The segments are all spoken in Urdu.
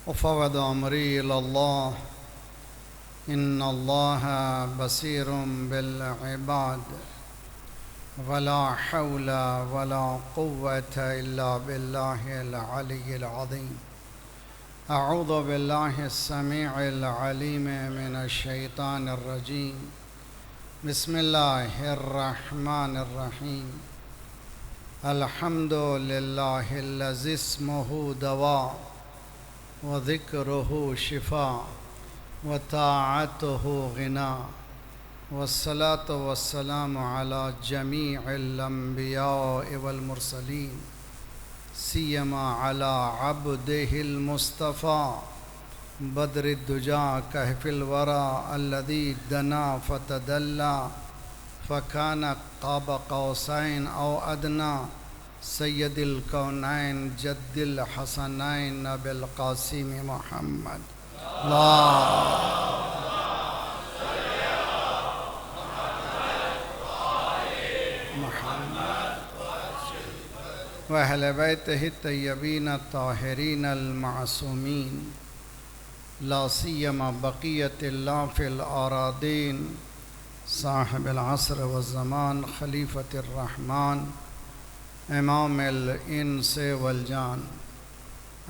وفوض أمري إلى الله إن الله بصير بالعباد ولا حول ولا قوة إلا بالله العلي العظيم. أعوذ بالله السميع العليم من الشيطان الرجيم. بسم الله الرحمن الرحيم. الحمد لله الذي اسمه دواء وذكره شفاء وطاعته غنى والصلاة والسلام على جميع الأنبياء والمرسلين سيما على عبده المصطفى بدر الدجى كهف الورى الذي دنا فتدلى فكان قاب قوسين أو أدنى سيد الكونين جد الحسنين أبي القاسم محمد. وأهل بيته الطيبين الطاهرين المعصومين لا سيما بقية الله في الأراضين صاحب العصر والزمان خليفة الرحمن إمام الإنس والجان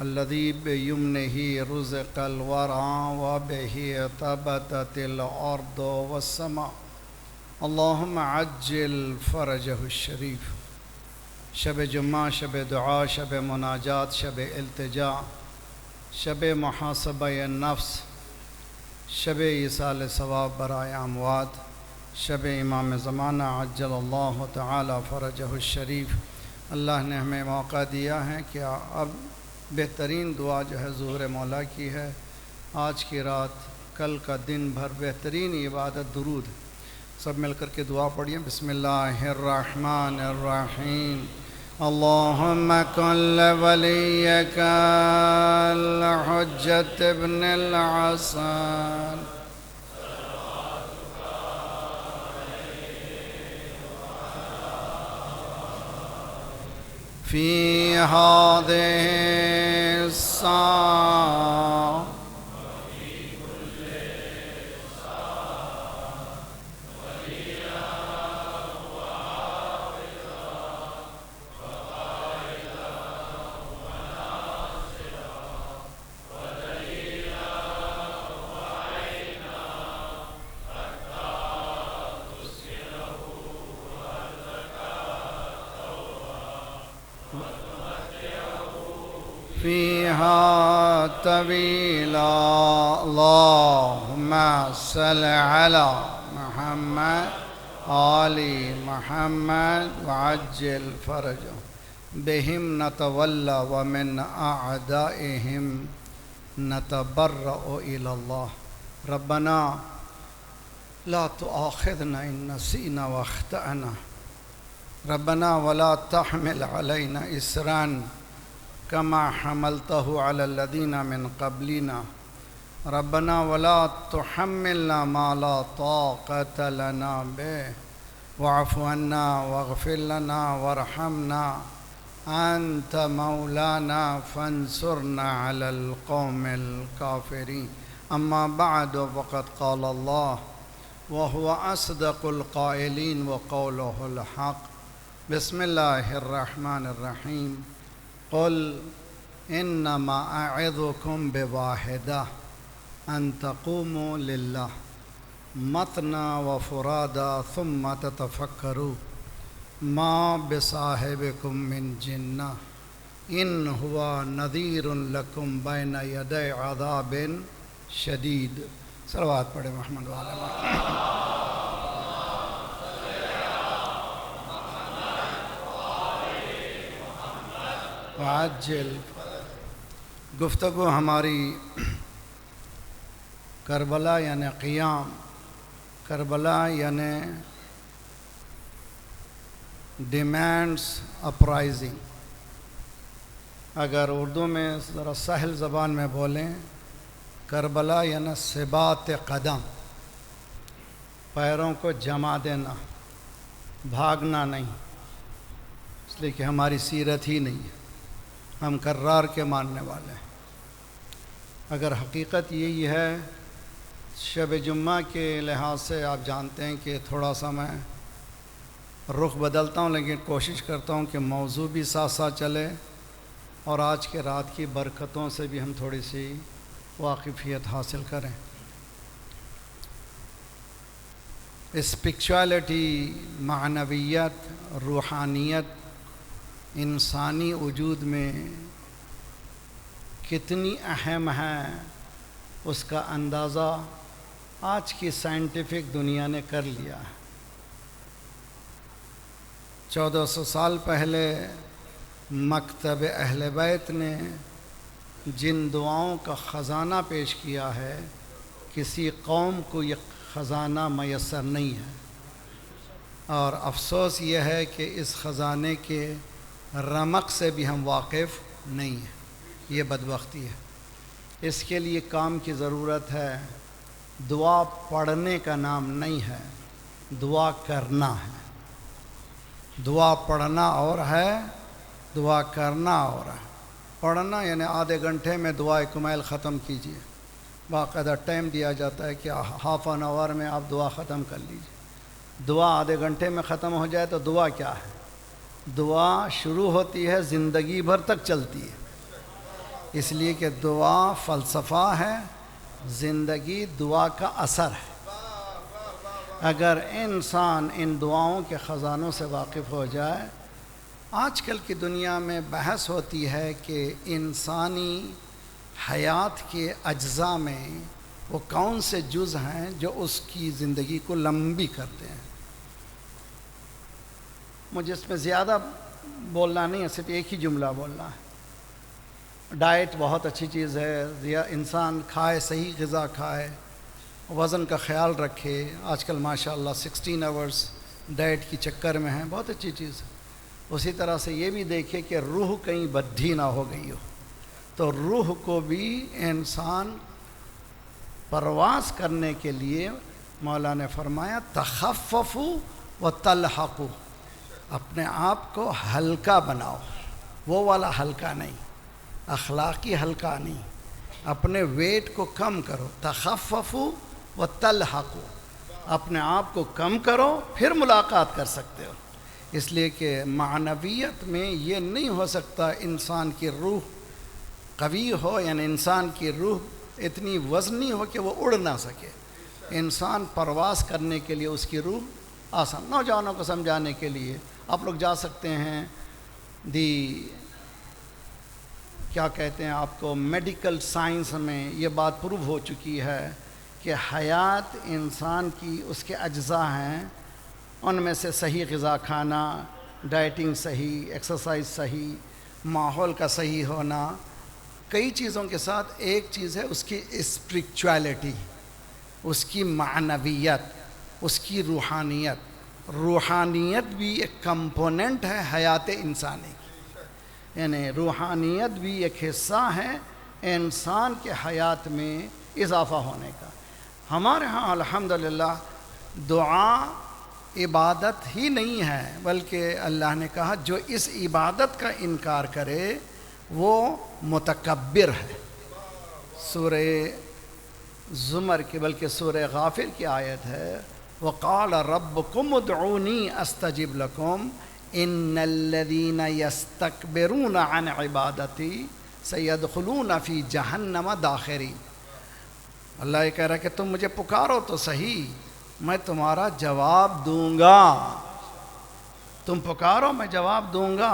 الذي بيمنه رزق الورى وبه ثبتت الأرض والسماء. اللهم عجل فرجه الشريف. شب جمعہ، شب دعا، شب مناجات، شب التجا، شب محاسبہ نفس، شب ایصال ثواب برائے اموات، شب امام زمانہ عجل اللہ تعالی فرجہ الشریف. اللہ نے ہمیں موقع دیا ہے کہ اب بہترین دعا جو ہے ظہور مولا کی ہے. آج کی رات، کل کا دن بھر بہترین عبادت درود. سب مل کر کے دعا پڑھیں. بسم اللہ الرحمن الرحیم. اللہم کن لولیک الحجۃ ابن الحسن فی ہذہ الساعة فيها طويلا. اللهم صل على محمد آل محمد وعجل فرجهم بهم نتولى ومن أعدائهم نتبرأ إلى الله. ربنا لا تؤاخذنا إن نسينا واخطأنا ربنا ولا تحمل علينا إصرا كما حملته على الذين من قبلنا ربنا ولا تحملنا ما لا طاقة لنا به واعف عنا واغفر لنا وارحمنا أنت مولانا فانصرنا على القوم الكافرين. أما بعد فقد قال الله وهو أصدق القائلين وقوله الحق. بسم الله الرحمن الرحيم. قل انما اعظكم بواحدہ ان تقوموا للہ مثنى وفرادا ثم تتفکروا ما بصاحبكم من جنہ ان هو نذیر لکم بین یدی عذاب شدید. صلوات پڑھیں محمد وعلی محمد. وعجل. گفتگو ہماری کربلا یعنی قیام، کربلا یعنی ڈیمانڈس اپرائزنگ. اگر اردو میں ذرا سہل زبان میں بولیں، کربلا یعنی ثبات قدم، پیروں کو جما دینا، بھاگنا نہیں، اس لیے کہ ہماری سیرت ہی نہیں ہے، ہم کرار کے ماننے والے ہیں. اگر حقیقت یہی ہے، شب جمعہ کے لحاظ سے آپ جانتے ہیں کہ تھوڑا سا میں رخ بدلتا ہوں، لیکن کوشش کرتا ہوں کہ موضوع بھی ساتھ ساتھ چلے اور آج کے رات کی برکتوں سے بھی ہم تھوڑی سی واقفیت حاصل کریں۔ اسپرچولیٹی، معنویت، روحانیت انسانی وجود میں کتنی اہم ہے، اس کا اندازہ آج کی سائنٹیفک دنیا نے کر لیا ہے۔ 1400 سال پہلے مکتب اہل بیت نے جن دعاؤں کا خزانہ پیش کیا ہے، کسی قوم کو یہ خزانہ میسر نہیں ہے، اور افسوس یہ ہے کہ اس خزانے کے رمق سے بھی ہم واقف نہیں ہیں۔ یہ بدبختی ہے۔ اس کے لیے کام کی ضرورت ہے۔ دعا پڑھنے کا نام نہیں ہے، دعا کرنا ہے۔ دعا پڑھنا اور ہے، دعا کرنا اور ہے۔ پڑھنا یعنی آدھے گھنٹے میں دعا کمیل ختم کیجیے، باقاعدہ ٹائم دیا جاتا ہے کہ ہاف این آور میں آپ دعا ختم کر لیجیے۔ دعا آدھے گھنٹے میں ختم ہو جائے تو دعا کیا ہے؟ دعا شروع ہوتی ہے، زندگی بھر تک چلتی ہے، اس لیے کہ دعا فلسفہ ہے، زندگی دعا کا اثر ہے۔ اگر انسان ان دعاؤں کے خزانوں سے واقف ہو جائے، آج کل کی دنیا میں بحث ہوتی ہے کہ انسانی حیات کے اجزاء میں وہ کون سے جز ہیں جو اس کی زندگی کو لمبی کرتے ہیں۔ مجھے اس میں زیادہ بولنا نہیں ہے، صرف ایک ہی جملہ بولنا ہے۔ ڈائٹ بہت اچھی چیز ہے، انسان کھائے، صحیح غذا کھائے، وزن کا خیال رکھے۔ آج کل ماشاءاللہ 16 آورز ڈائٹ کی چکر میں ہیں، بہت اچھی چیز ہے۔ اسی طرح سے یہ بھی دیکھے کہ روح کہیں بدھی نہ ہو گئی ہو، تو روح کو بھی انسان پرواز کرنے کے لیے مولا نے فرمایا تخففوا وتلحقوا، اپنے آپ کو ہلکا بناؤ، وہ والا ہلکا نہیں، اخلاقی ہلکا نہیں، اپنے ویٹ کو کم کرو۔ تخففوا وتلحقوا، اپنے آپ کو کم کرو، پھر ملاقات کر سکتے ہو۔ اس لیے کہ معنویت میں یہ نہیں ہو سکتا انسان کی روح قوی ہو، یعنی انسان کی روح اتنی وزنی ہو کہ وہ اڑ نہ سکے۔ انسان پرواز کرنے کے لیے اس کی روح آسان۔ نوجوانوں کو سمجھانے کے لیے آپ لوگ جا سکتے ہیں، کیا کہتے ہیں آپ کو، میڈیکل سائنس میں یہ بات پروو ہو چکی ہے کہ حیات انسان کی اس کے اجزاء ہیں، ان میں سے صحیح غذا کھانا، ڈائٹنگ صحیح، ایکسرسائز صحیح، ماحول کا صحیح ہونا، کئی چیزوں کے ساتھ ایک چیز ہے اس کی اسپرچولیٹی، اس کی معنویت، اس کی روحانیت۔ روحانیت بھی ایک کمپوننٹ ہے حیات انسانی کی، یعنی روحانیت بھی ایک حصہ ہے انسان کے حیات میں اضافہ ہونے کا۔ ہمارے ہاں الحمدللہ دعا عبادت ہی نہیں ہے، بلکہ اللہ نے کہا جو اس عبادت کا انکار کرے وہ متکبر ہے۔ سورہ زمر کی بلکہ سورہ غافر کی آیت ہے، وَقَالَ رَبُّكُمُ ادْعُونِي أَسْتَجِبْ لَكُمْ إِنَّ الَّذِينَ يَسْتَكْبِرُونَ عَنْ عِبَادَتِي سَيَدْخُلُونَ فِي جَهَنَّمَ دَاخِرِينَ۔ اللہ یہ کہہ رہا ہے کہ تم مجھے پکارو تو صحیح، میں تمہارا جواب دوں گا، تم پکارو میں جواب دوں گا۔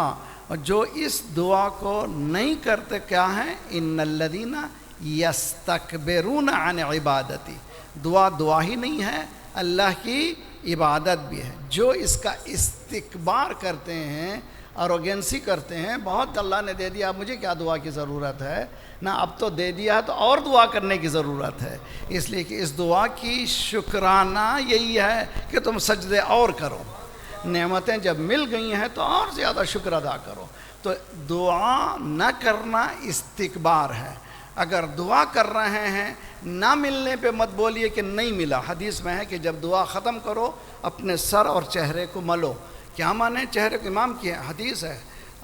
اور جو اس دعا کو نہیں کرتے کیا ہیں، ان الذین یستکبرون عن عبادتی، دعا ہی نہیں ہے، اللہ کی عبادت بھی ہے۔ جو اس کا استکبار کرتے ہیں، اروگینسی کرتے ہیں، بہت اللہ نے دے دیا، اب مجھے کیا دعا کی ضرورت ہے، نہ اب تو دے دیا ہے تو اور دعا کرنے کی ضرورت ہے۔ اس لیے کہ اس دعا کی شکرانہ یہی ہے کہ تم سجدے اور کرو، نعمتیں جب مل گئی ہیں تو اور زیادہ شکر ادا کرو۔ تو دعا نہ کرنا استکبار ہے۔ اگر دعا کر رہے ہیں، نہ ملنے پہ مت بولیے کہ نہیں ملا۔ حدیث میں ہے کہ جب دعا ختم کرو اپنے سر اور چہرے کو ملو۔ کیا مانے چہرے کو؟ امام کی حدیث ہے،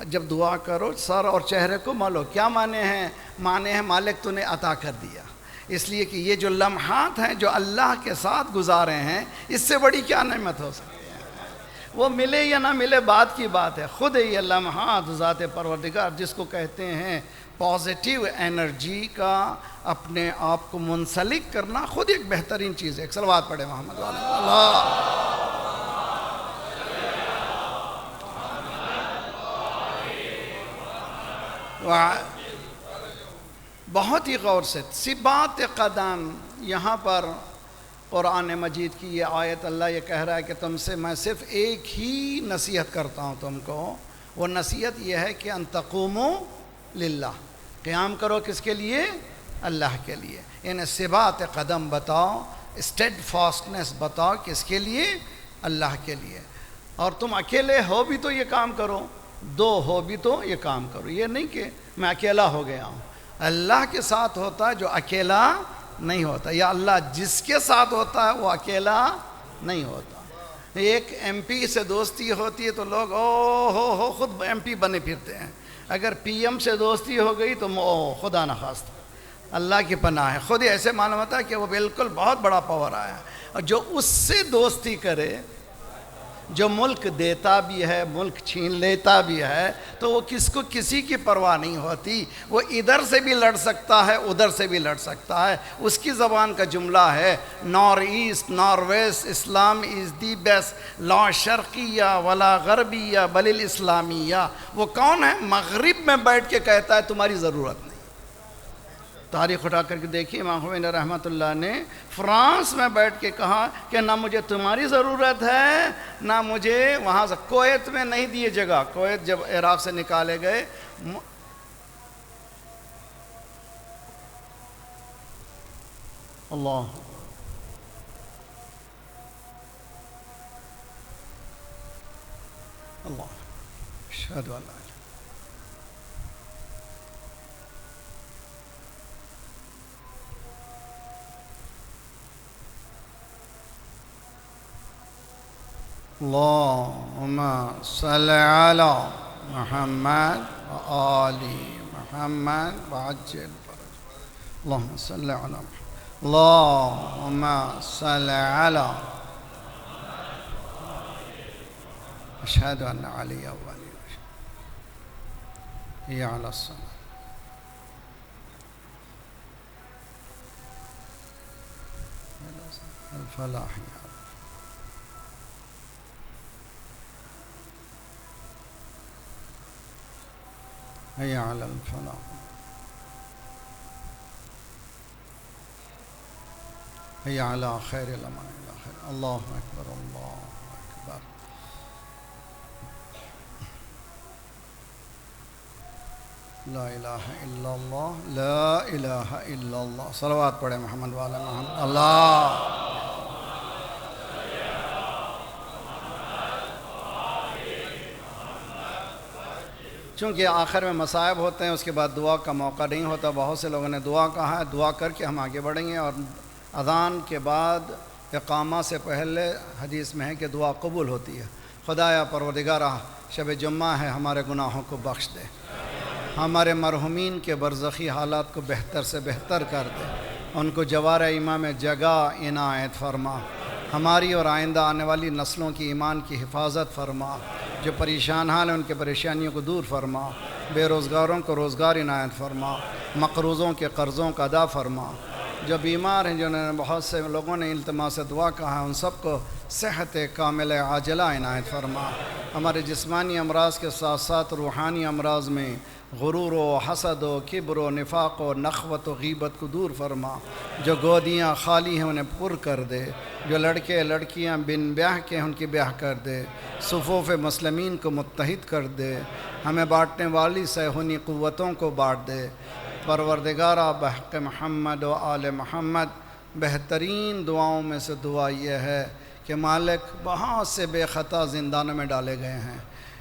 جب دعا کرو سر اور چہرے کو ملو. کیا معنی ہیں؟ معنی ہے مالک تو نے عطا کر دیا. اس لیے کہ یہ جو لمحات ہیں جو اللہ کے ساتھ گزارے ہیں، اس سے بڑی کیا نعمت ہو سکتی ہے؟ وہ ملے یا نہ ملے بعد کی بات ہے. خود یہ لمحات ذات پروردگار جس کو کہتے ہیں پازیٹیو انرجی کا اپنے آپ کو منسلک کرنا، خود ایک بہترین چیز ہے. ایک صلوات پڑھے محمد علیہ اللہ. بہت ہی غور سے ثبات قدم. یہاں پر قرآن مجید کی یہ آیت اللہ یہ کہہ رہا ہے کہ تم سے میں صرف ایک ہی نصیحت کرتا ہوں تم کو. وہ نصیحت یہ ہے کہ ان تقوموا للہ، قیام کرو کس کے لیے؟ اللہ کے لیے. یعنی ثبات قدم بتاؤ، اسٹیڈ فاسٹنس بتاؤ کس کے لیے؟ اللہ کے لیے. اور تم اکیلے ہو بھی تو یہ کام کرو، دو ہو بھی تو یہ کام کرو. یہ نہیں کہ میں اکیلا ہو گیا ہوں. اللہ کے ساتھ ہوتا ہے جو اکیلا نہیں ہوتا، یا اللہ جس کے ساتھ ہوتا ہے وہ اکیلا نہیں ہوتا. ایک ایم پی سے دوستی ہوتی ہے تو لوگ او ہو خود ایم پی بنے پھرتے ہیں. اگر پی ایم سے دوستی ہو گئی تو خدا نخواستہ اللہ کی پناہ ہے. خود ہی ایسے معلوم ہوتا ہے کہ وہ بالکل بہت بڑا پاور آیا ہے. اور جو اس سے دوستی کرے، جو ملک دیتا بھی ہے ملک چھین لیتا بھی ہے، تو وہ کسی کی پرواہ نہیں ہوتی. وہ ادھر سے بھی لڑ سکتا ہے ادھر سے بھی لڑ سکتا ہے. اس کی زبان کا جملہ ہے نار ایسٹ نار waste, Islam is the best, لا شرقیہ ولا غربیہ بل الاسلامیہ. وہ کون ہے؟ مغرب میں بیٹھ کے کہتا ہے تمہاری ضرورت نہیں. تاریخ اٹھا کر کے دیکھیے امام خمینی رحمۃ اللہ نے فرانس میں بیٹھ کے کہا کہ نہ مجھے تمہاری ضرورت ہے نہ مجھے وہاں سے. کویت میں نہیں دیے جگہ. کویت جب عراق سے نکالے گئے، اللہ اللہ اشہد ان لا الہ اللہم صل علی محمد وآل محمد وعجل فرج. اللہم صل علی محمد، اللہم صل علی اشہد ان علی اولی حی علی الصلاۃ. الفلاح حی علی الفلاح حی علی خیر الامن الاخر. اللہ اکبر اللہ اکبر. لا الہ الا اللہ لا الہ الا اللہ. صلوات پڑھے محمد والا محمد. اللہ چونکہ آخر میں مصائب ہوتے ہیں، اس کے بعد دعا کا موقع نہیں ہوتا. بہت سے لوگوں نے دعا کہا ہے، دعا کر کے ہم آگے بڑھیں گے. اور اذان کے بعد اقامہ سے پہلے حدیث میں ہے کہ دعا قبول ہوتی ہے. خدایا پروردگارہ شب جمعہ ہے، ہمارے گناہوں کو بخش دے، ہمارے مرحومین کے برزخی حالات کو بہتر سے بہتر کر دے، ان کو جوار امام جگہ عنایت فرما، ہماری اور آئندہ آنے والی نسلوں کی ایمان کی حفاظت فرما. جو پریشان حال ہیں ان کے پریشانیوں کو دور فرما، بے روزگاروں کو روزگار عنایت فرما، مقروضوں کے قرضوں کا ادا فرما. جو بیمار ہیں، جنہوں نے بہت سے لوگوں نے التماس سے دعا کہا ہے، ان سب کو صحت کامل عاجلہ عنایت فرما. ہمارے جسمانی امراض کے ساتھ ساتھ روحانی امراض میں غرور و حسد و کبر و نفاق و نخوت و غیبت کو دور فرما. جو گودیاں خالی ہیں انہیں پر کر دے، جو لڑکے لڑکیاں بن بیاہ کے ہیں ان کی بیاہ کر دے، صفوف مسلمین کو متحد کر دے، ہمیں بانٹنے والی سہونی قوتوں کو بانٹ دے. پروردگارہ بحق محمد و آل محمد، بہترین دعاؤں میں سے دعا یہ ہے کہ مالک بہت سے بے خطا زندانوں میں ڈالے گئے ہیں،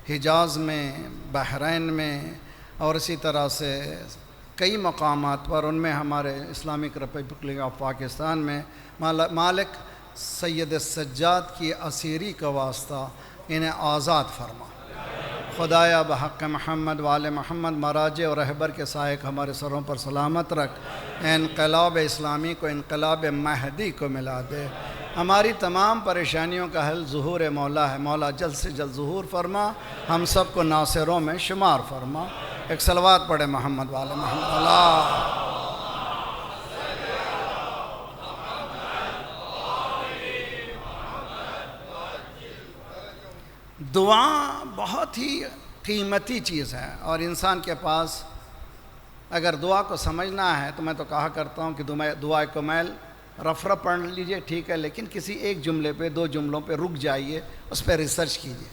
حجاز میں، بحرین میں، اور اسی طرح سے کئی مقامات پر، ان میں ہمارے اسلامک ریپبلک آف پاکستان میں. مالک سید السجاد کی اسیری کا واسطہ انہیں آزاد فرما. خدایا بحق محمد وآل محمد مراجع اور رہبر کے سائے ہمارے سروں پر سلامت رکھ، انقلاب اسلامی کو انقلاب مہدی کو ملا دے، ہماری تمام پریشانیوں کا حل ظہور مولا ہے، مولا جلد سے جلد ظہور فرما، ہم سب کو ناصروں میں شمار فرما۔ ایک صلوات پڑھے محمد وآل محمد۔ اللہ دعا بہت ہی قیمتی چیز ہے، اور انسان کے پاس اگر دعا کو سمجھنا ہے تو میں تو کہا کرتا ہوں کہ دعا کمیل رف پڑھ لیجئے، ٹھیک ہے، لیکن کسی ایک جملے پہ 2 جملوں پہ رک جائیے، اس پہ ریسرچ کیجئے۔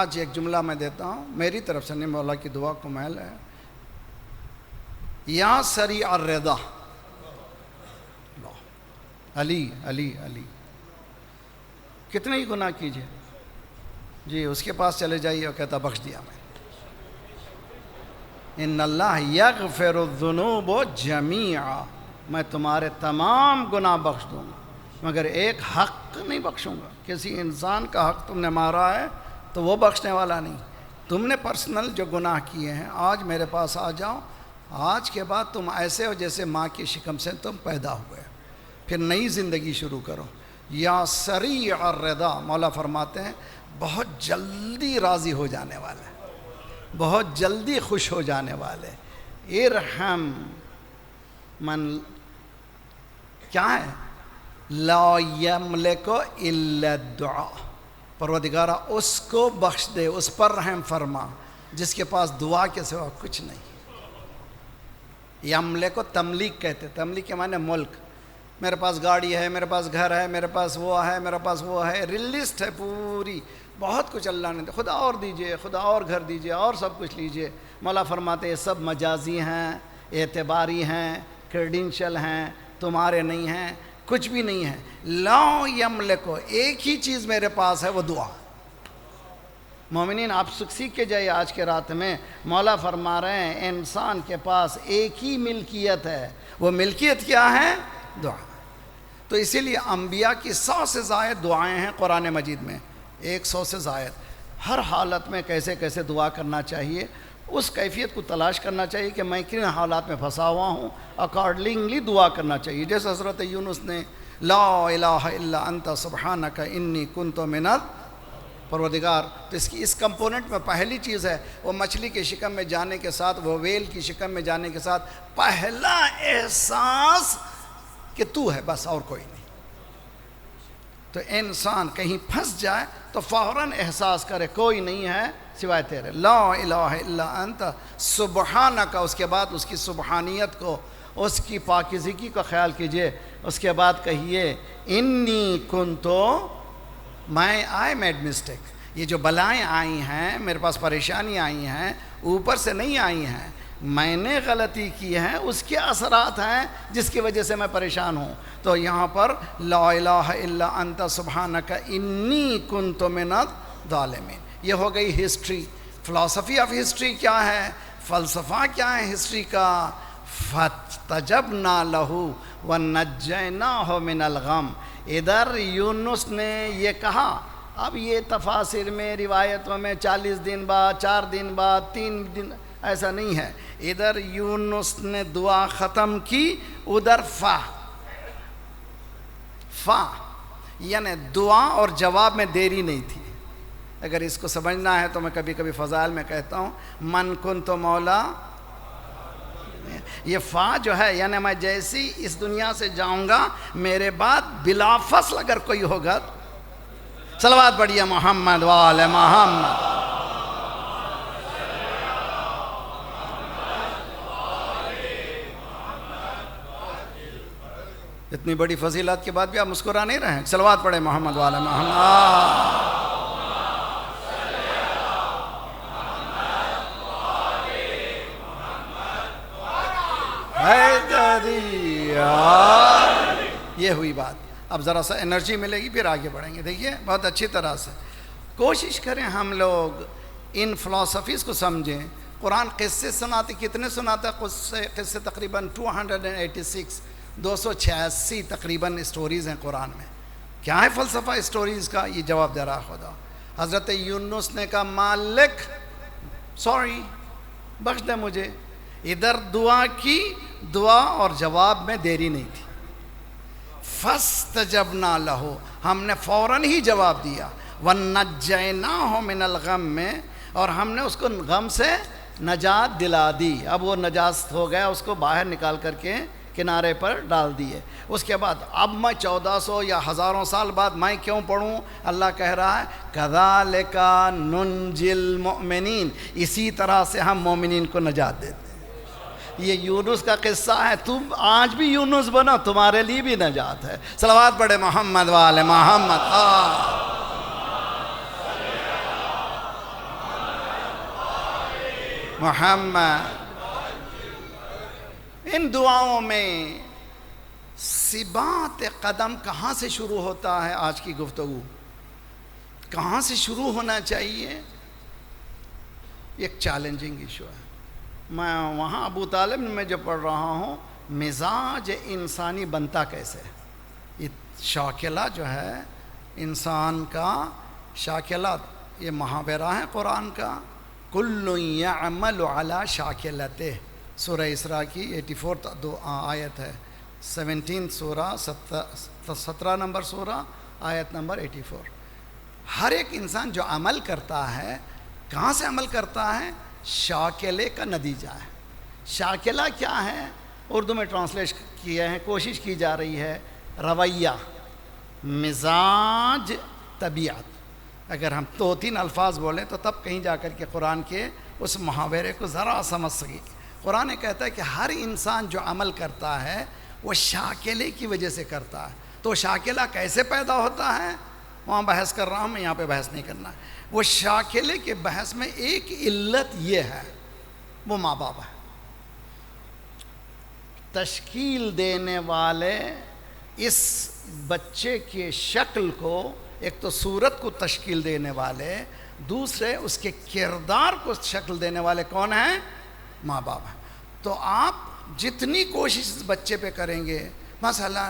آج ایک جملہ میں دیتا ہوں، میری طرف سے نہیں، مولا کی دعا کمیل ہے۔ یا سریع الرضا، علی علی علی، کتنے ہی گناہ کیجئے جی، اس کے پاس چلے جائیے اور کہتا بخش دیا میں۔ ان اللہ یغفر الذنوب جمیعا، میں تمہارے تمام گناہ بخش دوں گا، مگر ایک حق نہیں بخشوں گا۔ کسی انسان کا حق تم نے مارا ہے تو وہ بخشنے والا نہیں۔ تم نے پرسنل جو گناہ کیے ہیں، آج میرے پاس آ جاؤ، آج کے بعد تم ایسے ہو جیسے ماں کی شکم سے تم پیدا ہوئے، پھر نئی زندگی شروع کرو۔ یا سریع الرضا، مولا فرماتے ہیں بہت جلدی راضی ہو جانے والے، بہت جلدی خوش ہو جانے والے۔ ارحم من کیا ہے؟ لا یملک الا الدعاء، پروردگارہ اس کو بخش دے، اس پر رحم فرما جس کے پاس دعا کے سوا کچھ نہیں۔ یملک و تملیک کہتے، تملیک کے معنی ملک، میرے پاس گاڑی ہے، میرے پاس گھر ہے، میرے پاس وہ ہے، میرے پاس وہ ہے، لسٹ ہے پوری، بہت کچھ اللہ نے، خدا اور دیجئے، خدا اور گھر دیجئے، اور سب کچھ لیجئے۔ مولا فرماتے یہ سب مجازی ہیں، اعتباری ہیں، کریڈینشل ہیں، تمہارے نہیں ہیں، کچھ بھی نہیں ہے۔ لا یملکو، ایک ہی چیز میرے پاس ہے، وہ دعا۔ مومنین آپ سیکھ کے جائیے آج کے رات میں، مولا فرما رہے ہیں انسان کے پاس ایک ہی ملکیت ہے، وہ ملکیت کیا ہے؟ دعا۔ تو اسی لیے انبیاء کی 100 سے زائد دعائیں ہیں قرآن مجید میں، 100 سے زائد۔ ہر حالت میں کیسے کیسے دعا کرنا چاہیے، اس کیفیت کو تلاش کرنا چاہیے کہ میں کن حالات میں پھنسا ہوا ہوں، اکارڈنگلی دعا کرنا چاہیے۔ جیسے حضرت یونس نے لا الہ الا انت سبحانک انی کنت من پروردگار، تو اس کمپوننٹ میں پہلی چیز ہے وہ مچھلی کے شکم میں جانے کے ساتھ، وہ ویل کی شکم میں جانے کے ساتھ پہلا احساس کہ تو ہے، بس اور کوئی نہیں۔ تو انسان کہیں پھنس جائے تو فوراً احساس کرے کوئی نہیں ہے سوائے تیرے، لا الہ الا انت سبحانک، اس کے بعد اس کی سبحانیت کو، اس کی پاکیزگی کا خیال کیجئے، اس کے بعد کہیے انی کنتو، میں آئی میڈ مسٹیک، یہ جو بلائیں آئی ہیں، میرے پاس پریشانی آئی ہیں، اوپر سے نہیں آئی ہیں، میں نے غلطی کی ہے، اس کے اثرات ہیں جس کی وجہ سے میں پریشان ہوں۔ تو یہاں پر لا الہ الا انت سبحانک انی کنت من الظالمین، یہ ہو گئی ہسٹری۔ فلسفی آف ہسٹری کیا ہے؟ فلسفہ کیا ہے ہسٹری کا؟ فَاسْتَجَبْنَا لَهُ وَنَجَّيْنَاهُ مِنَ الْغَمِّ، ادھر یونس نے یہ کہا، اب یہ تفاسیر میں، روایتوں میں 40 دن بعد، 4 دن بعد، 3 دن، ایسا نہیں ہے۔ ادھر یونس نے دعا ختم کی، ادھر فا یعنی دعا اور جواب میں دیری نہیں تھی۔ اگر اس کو سمجھنا ہے تو میں کبھی کبھی فضائل میں کہتا ہوں من کنت مولا، یہ فا جو ہے یعنی میں جیسی اس دنیا سے جاؤں گا، میرے بعد بلا فصل اگر کوئی ہوگا، صلوات پڑھیے محمد وآل محمد۔ اتنی بڑی فضیلت کے بعد بھی آپ مسکرا نہیں رہے ہیں، صلوات پڑھے محمد وآل محمد۔ یہ ہوئی بات، اب ذرا سا انرجی ملے گی، پھر آگے بڑھیں گے۔ دیکھیے بہت اچھی طرح سے کوشش کریں ہم لوگ ان فلسفیز کو سمجھیں۔ قرآن قصے سناتے، کتنے سناتا ہے قصے؟ تقریباً 286، 286 تقریباً اسٹوریز ہیں قرآن میں۔ کیا ہے فلسفہ اسٹوریز کا؟ یہ جواب دے رہا خدا۔ حضرت یونس نے کہا مالک سوری بخش دے مجھے. ادھر دعا کی, دعا اور جواب میں دیری نہیں تھی. فاستجبنا لہ, ہم نے فوراً ہی جواب دیا. ونجیناہ من الغم میں, اور ہم نے اس کو غم سے نجات دلا دی. اب وہ نجات ہو گیا, اس کو باہر نکال کر کے کنارے پر ڈال دیے. اس کے بعد اب میں 1400 یا ہزاروں سال بعد میں کیوں پڑھوں؟ اللہ کہہ رہا ہے کذالک ننجی المؤمنین, اسی طرح سے ہم مومنین کو نجات دیتے ہیں. یہ یونس کا قصہ ہے, تم آج بھی یونس بنو, تمہارے لیے بھی نجات ہے. صلوات پڑھے محمد والے محمد. محمد. ان دعاؤں میں ثبات قدم کہاں سے شروع ہوتا ہے؟ آج کی گفتگو کہاں سے شروع ہونا چاہیے؟ ایک چیلنجنگ ایشو ہے. میں وہاں ابو طالب میں جب پڑھ رہا ہوں مزاج انسانی بنتا کیسے. یہ شاکلہ جو ہے انسان کا, شاکلہ یہ محاورہ ہے قرآن کا. کل یعمل علی شاکلتہ, سورہ اسراء کی 84 آیت ہے. 17 سورہ 17 نمبر سورہ آیت نمبر 84. ہر ایک انسان جو عمل کرتا ہے, کہاں سے عمل کرتا ہے؟ شاکلے کا نتیجہ ہے. شاکلہ کیا ہے؟ اردو میں ٹرانسلیٹ کیے ہیں, کوشش کی جا رہی ہے رویہ, مزاج, طبیعت. اگر ہم 2-3 الفاظ بولیں تو تب کہیں جا کر کے قرآن کے اس محاورے کو ذرا سمجھ سکیں. قرآن کہتا ہے کہ ہر انسان جو عمل کرتا ہے وہ شاکلے کی وجہ سے کرتا ہے. تو شاکلہ کیسے پیدا ہوتا ہے وہاں بحث کر رہا ہوں میں, یہاں پہ بحث نہیں کرنا ہے. وہ شاکلے کے بحث میں ایک علت یہ ہے, وہ ماں باپ ہے. تشکیل دینے والے اس بچے کے شکل کو, ایک تو صورت کو تشکیل دینے والے, دوسرے اس کے کردار کو شکل دینے والے کون ہیں؟ ماں باپ ہیں. تو آپ جتنی کوشش اس بچے پہ کریں گے, مثلا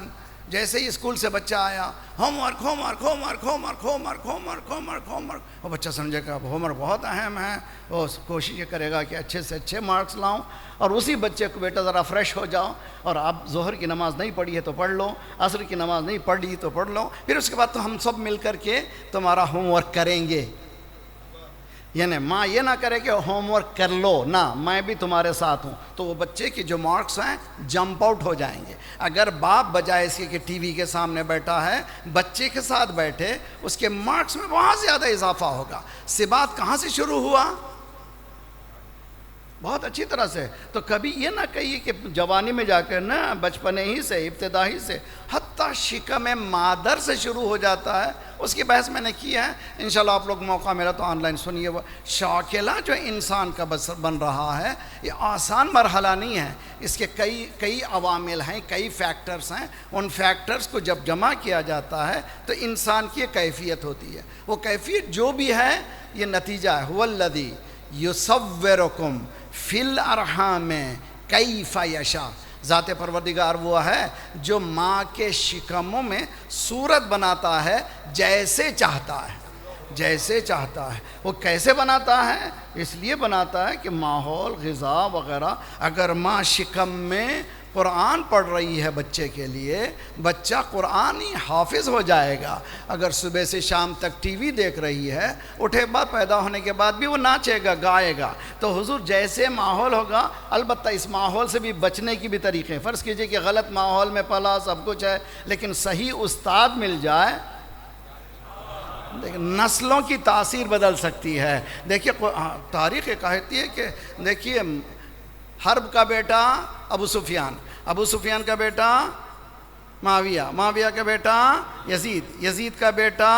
جیسے ہی اسکول سے بچہ آیا, home work home work home work home work home work home work home work home work, وہ بچہ سمجھے کہ اب ہوم ورک بہت اہم ہے, وہ کوشش یہ کرے گا کہ اچھے سے اچھے مارکس لاؤں. اور اسی بچے کو بیٹا ذرا فریش ہو جاؤ, اور آپ ظہر کی نماز نہیں پڑھی ہے تو پڑھ لو, عصر کی نماز نہیں پڑھی تو پڑھ لو, پھر اس کے بعد تو ہم سب مل کر کے تمہارا ہوم ورک کریں گے. یعنی ماں یہ نہ کرے کہ ہوم ورک کر لو, نہ, میں بھی تمہارے ساتھ ہوں. تو وہ بچے کے جو مارکس ہیں جمپ آؤٹ ہو جائیں گے. اگر باپ بجائے اس کے کہ ٹی وی کے سامنے بیٹھا ہے بچے کے ساتھ بیٹھے, اس کے مارکس میں بہت زیادہ اضافہ ہوگا. ثبات کہاں سے شروع ہوا؟ بہت اچھی طرح سے. تو کبھی یہ نہ کہیے کہ جوانی میں جا کر نا, بچپنے ہی سے, ابتدائی سے, حتیٰ شکم مادر سے شروع ہو جاتا ہے. اس کی بحث میں نے کی ہے, انشاءاللہ آپ لوگ موقع ملا تو آن لائن سنیے. وہ شاکلہ جو انسان کا بن رہا ہے یہ آسان مرحلہ نہیں ہے. اس کے کئی عوامل ہیں, کئی فیکٹرز ہیں. ان فیکٹرز کو جب جمع کیا جاتا ہے تو انسان کی ایک کیفیت ہوتی ہے. وہ کیفیت جو بھی ہے یہ نتیجہ ہے. هو الذی یصورکم فی الارحام کیف یشاء. ذات پروردگار وہ ہے جو ماں کے شکموں میں صورت بناتا ہے جیسے چاہتا ہے, جیسے چاہتا ہے. وہ کیسے بناتا ہے؟ اس لیے بناتا ہے کہ ماحول, غذا وغیرہ. اگر ماں شکم میں قرآن پڑھ رہی ہے بچے کے لیے, بچہ قرآنی حافظ ہو جائے گا. اگر صبح سے شام تک ٹی وی دیکھ رہی ہے, اٹھے بعد پیدا ہونے کے بعد بھی وہ ناچے گا, گائے گا. تو حضور جیسے ماحول ہوگا, البتہ اس ماحول سے بھی بچنے کی بھی طریقے. فرض کیجئے کہ غلط ماحول میں پلا, سب کچھ ہے, لیکن صحیح استاد مل جائے, نسلوں کی تاثیر بدل سکتی ہے. دیکھیے تاریخ کہتی ہے کہ دیکھیے حرب کا بیٹا ابو سفیان, ابو سفیان کا بیٹا معاویہ, معاویہ کا بیٹا یزید, یزید کا بیٹا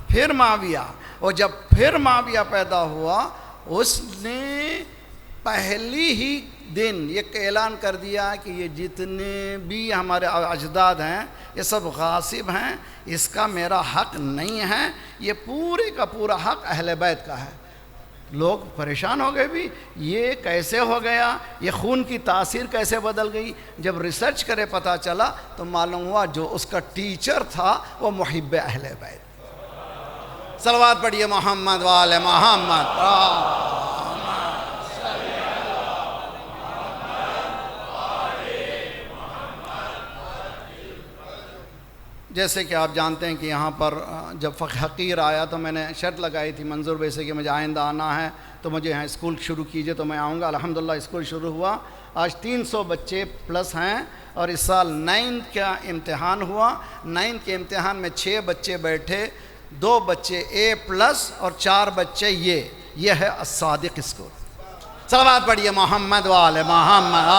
پھر معاویہ. اور جب پھر معاویہ پیدا ہوا, اس نے پہلی ہی دن یہ اعلان کر دیا کہ یہ جتنے بھی ہمارے اجداد ہیں یہ سب غاصب ہیں, اس کا میرا حق نہیں ہے, یہ پورے کا پورا حق اہل بیت کا ہے. لوگ پریشان ہو گئے بھی, یہ کیسے ہو گیا, یہ خون کی تاثیر کیسے بدل گئی. جب ریسرچ کرے پتہ چلا تو معلوم ہوا جو اس کا ٹیچر تھا وہ محب اہل بیت. صلوات پڑھیے محمد وآل محمد۔ جیسے کہ آپ جانتے ہیں کہ یہاں پر جب فقہ حقیر آیا تو میں نے شرط لگائی تھی منظور بھائی سے کہ مجھے آئندہ آنا ہے تو مجھے یہاں اسکول شروع کیجئے تو میں آؤں گا۔ الحمدللہ اسکول شروع ہوا، آج 300 بچے پلس ہیں، اور اس سال 9th کا امتحان ہوا۔ 9th کے امتحان میں 6 بچے بیٹھے، 2 بچے A+ اور 4 بچے یہ ہے الصادق اسکول۔ صلوات پڑھیے محمد وآل محمد۔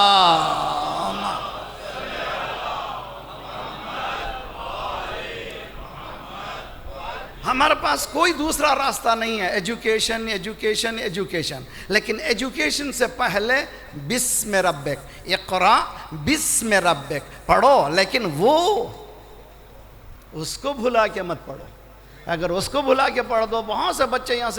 ہمارے پاس کوئی دوسرا راستہ نہیں ہے، ایجوکیشن ایجوکیشن ایجوکیشن، لیکن ایجوکیشن سے پہلے بسم ربک، اقرا بسم ربک پڑھو، لیکن وہ اس کو بھلا کے مت پڑھو۔ اگر اس کو بھلا کے پڑھ دو، بہت سے بچے یہاں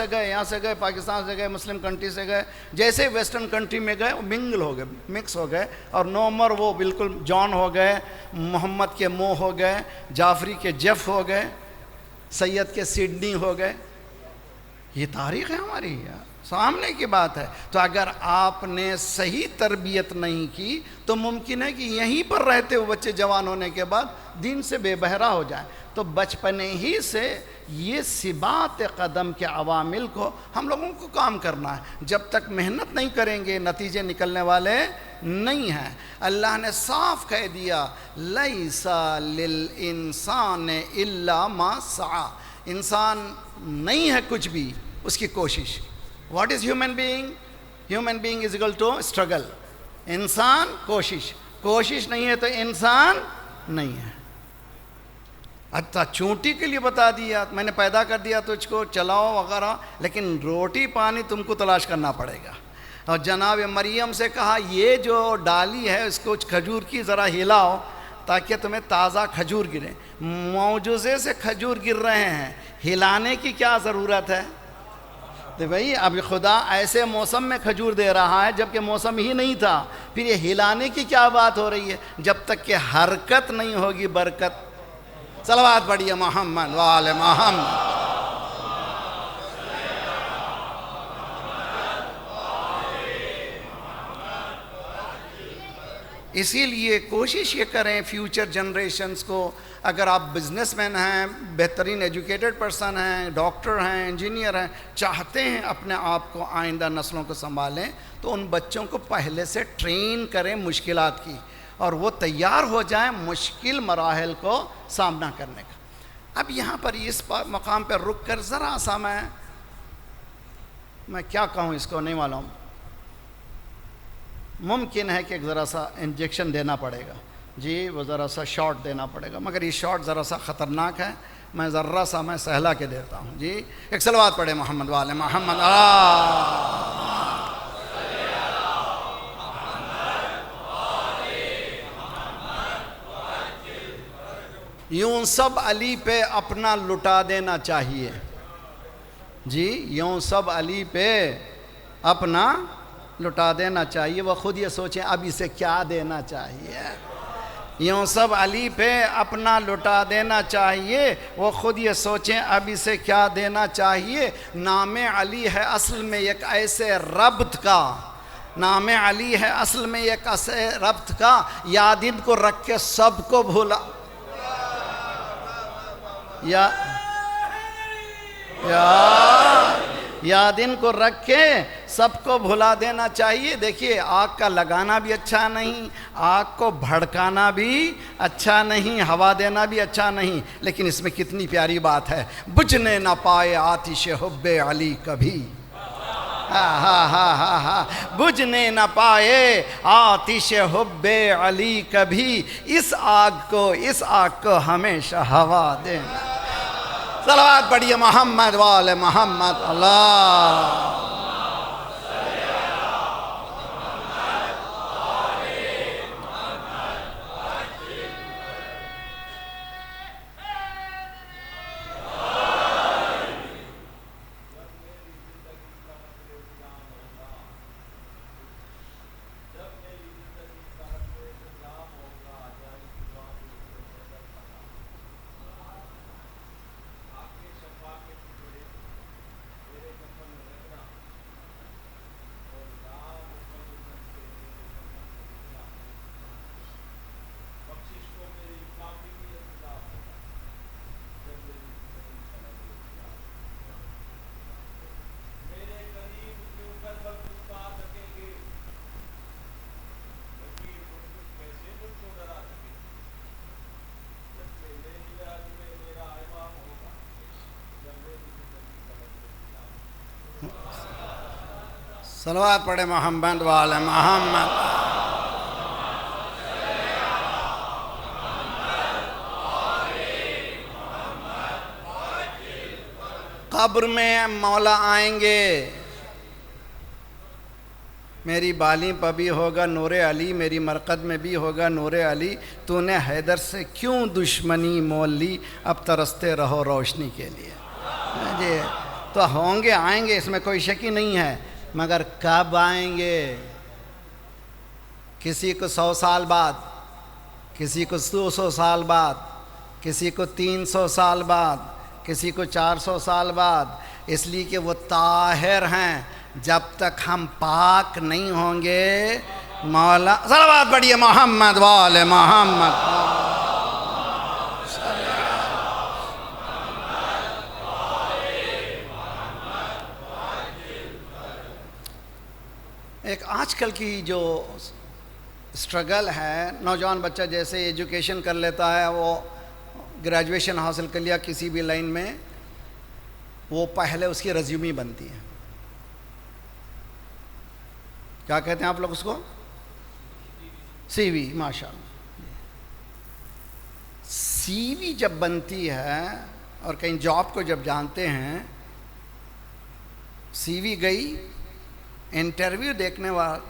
سے گئے پاکستان سے گئے، مسلم کنٹری سے گئے، جیسے ویسٹرن کنٹری میں گئے وہ منگل ہو گئے، مکس ہو گئے، اور نومر وہ بالکل جان ہو گئے، محمد کے مو ہو گئے، جعفری کے جیف ہو گئے، سید کے سڈنی ہو گئے۔ یہ تاریخ ہے ہماری، سامنے کی بات ہے۔ تو اگر آپ نے صحیح تربیت نہیں کی تو ممکن ہے کہ یہیں پر رہتے ہوئے بچے جوان ہونے کے بعد دین سے بے بہرا ہو جائیں۔ تو بچپنے ہی سے یہ ثبات قدم کے عوامل کو ہم لوگوں کو کام کرنا ہے۔ جب تک محنت نہیں کریں گے نتیجے نکلنے والے نہیں ہیں۔ اللہ نے صاف کہہ دیا لیس للانسان الا ما سعی، انسان نہیں ہے کچھ بھی، اس کی کوشش۔ What is human being? Human being is equal to struggle. انسان کوشش نہیں ہے تو انسان نہیں ہے۔ حتیٰ چونٹی کے لیے بتا دیا، میں نے پیدا کر دیا تجھ کو، چلاؤ وغیرہ، لیکن روٹی پانی تم کو تلاش کرنا پڑے گا۔ اور جناب مریم سے کہا یہ جو ڈالی ہے اس کو کھجور کی ذرا ہلاؤ تاکہ تمہیں تازہ کھجور گرے۔ معجزے سے کھجور گر رہے ہیں، ہلانے کی کیا ضرورت ہے؟ تو بھئی اب خدا ایسے موسم میں کھجور دے رہا ہے جبکہ موسم ہی نہیں تھا، پھر یہ ہلانے کی کیا بات ہو رہی ہے؟ جب تک کہ حرکت نہیں ہوگی برکت۔ صلوات پڑھیے محمد وآل محمد۔ اسی لیے کوشش یہ کریں فیوچر جنریشنز کو، اگر آپ بزنس مین ہیں، بہترین ایجوکیٹڈ پرسن ہیں، ڈاکٹر ہیں، انجینئر ہیں، چاہتے ہیں اپنے آپ کو آئندہ نسلوں کو سنبھالیں، تو ان بچوں کو پہلے سے ٹرین کریں مشکلات کی، اور وہ تیار ہو جائیں مشکل مراحل کو سامنا کرنے کا۔ اب یہاں پر اس مقام پر رک کر ذرا سا میں کیا کہوں اس کو نہیں معلوم، ممکن ہے کہ ذرا سا انجیکشن دینا پڑے گا، جی وہ ذرا سا شاٹ دینا پڑے گا، مگر یہ شاٹ ذرا سا خطرناک ہے، میں ذرا سا سہلا کے دیتا ہوں۔ جی ایک صلوات پڑھے محمد والے محمد۔ یوں سب علی پہ اپنا لٹا دینا چاہیے، جی یوں سب علی پہ اپنا لٹا دینا چاہیے، وہ خود یہ سوچیں اب اسے کیا دینا چاہیے۔ یوں سب علی پہ اپنا لٹا دینا چاہیے، وہ خود یہ سوچیں اب اسے کیا دینا چاہیے۔ نام علی ہے اصل میں ایک ایسے ربط کا، نام علی ہے اصل میں ایک ایسے ربط کا، یاد ان کو رکھ کے سب کو بھولا، یاد ان کو رکھ کے سب کو بھلا دینا چاہیے۔ دیکھیے آگ کا لگانا بھی اچھا نہیں، آگ کو بھڑکانا بھی اچھا نہیں، ہوا دینا بھی اچھا نہیں، لیکن اس میں کتنی پیاری بات ہے، بجھنے نہ پائے آتش حب علی کبھی، بجھنے نہ پائے آتش حب علی کبھی، اس آگ کو ہمیشہ ہوا دینا۔ صلوات پڑھیے محمد وآل محمد۔ اللہ صلوات پڑھے محمد والے محمد۔ قبر میں مولا آئیں گے، میری بالی پہ بھی ہوگا نور علی، میری مرقد میں بھی ہوگا نور علی، تو نے حیدر سے کیوں دشمنی مول لی، اب ترستے رہو روشنی کے لیے۔ جی تو ہوں گے، آئیں گے، اس میں کوئی شک ہی نہیں ہے، مگر کب آئیں گے؟ کسی کو 100 سال بعد، کسی کو 200 سال بعد، کسی کو 300 سال بعد، کسی کو 400 سال بعد، اس لیے کہ وہ طاہر ہیں۔ جب تک ہم پاک نہیں ہوں گے مولا، صلوات پڑھیے محمد والے محمد۔ ایک آج کل کی جو اسٹرگل ہے، نوجوان بچہ جیسے ایجوکیشن کر لیتا ہے، وہ گریجویشن حاصل کر لیا کسی بھی لائن میں، وہ پہلے اس کی ریزیومی بنتی ہے۔ کیا کہتے ہیں آپ لوگ اس کو؟ سی وی، ماشاء اللہ۔ سی وی جب بنتی ہے اور کہیں جاب کو جب جانتے ہیں، سی وی گئی، انٹرویو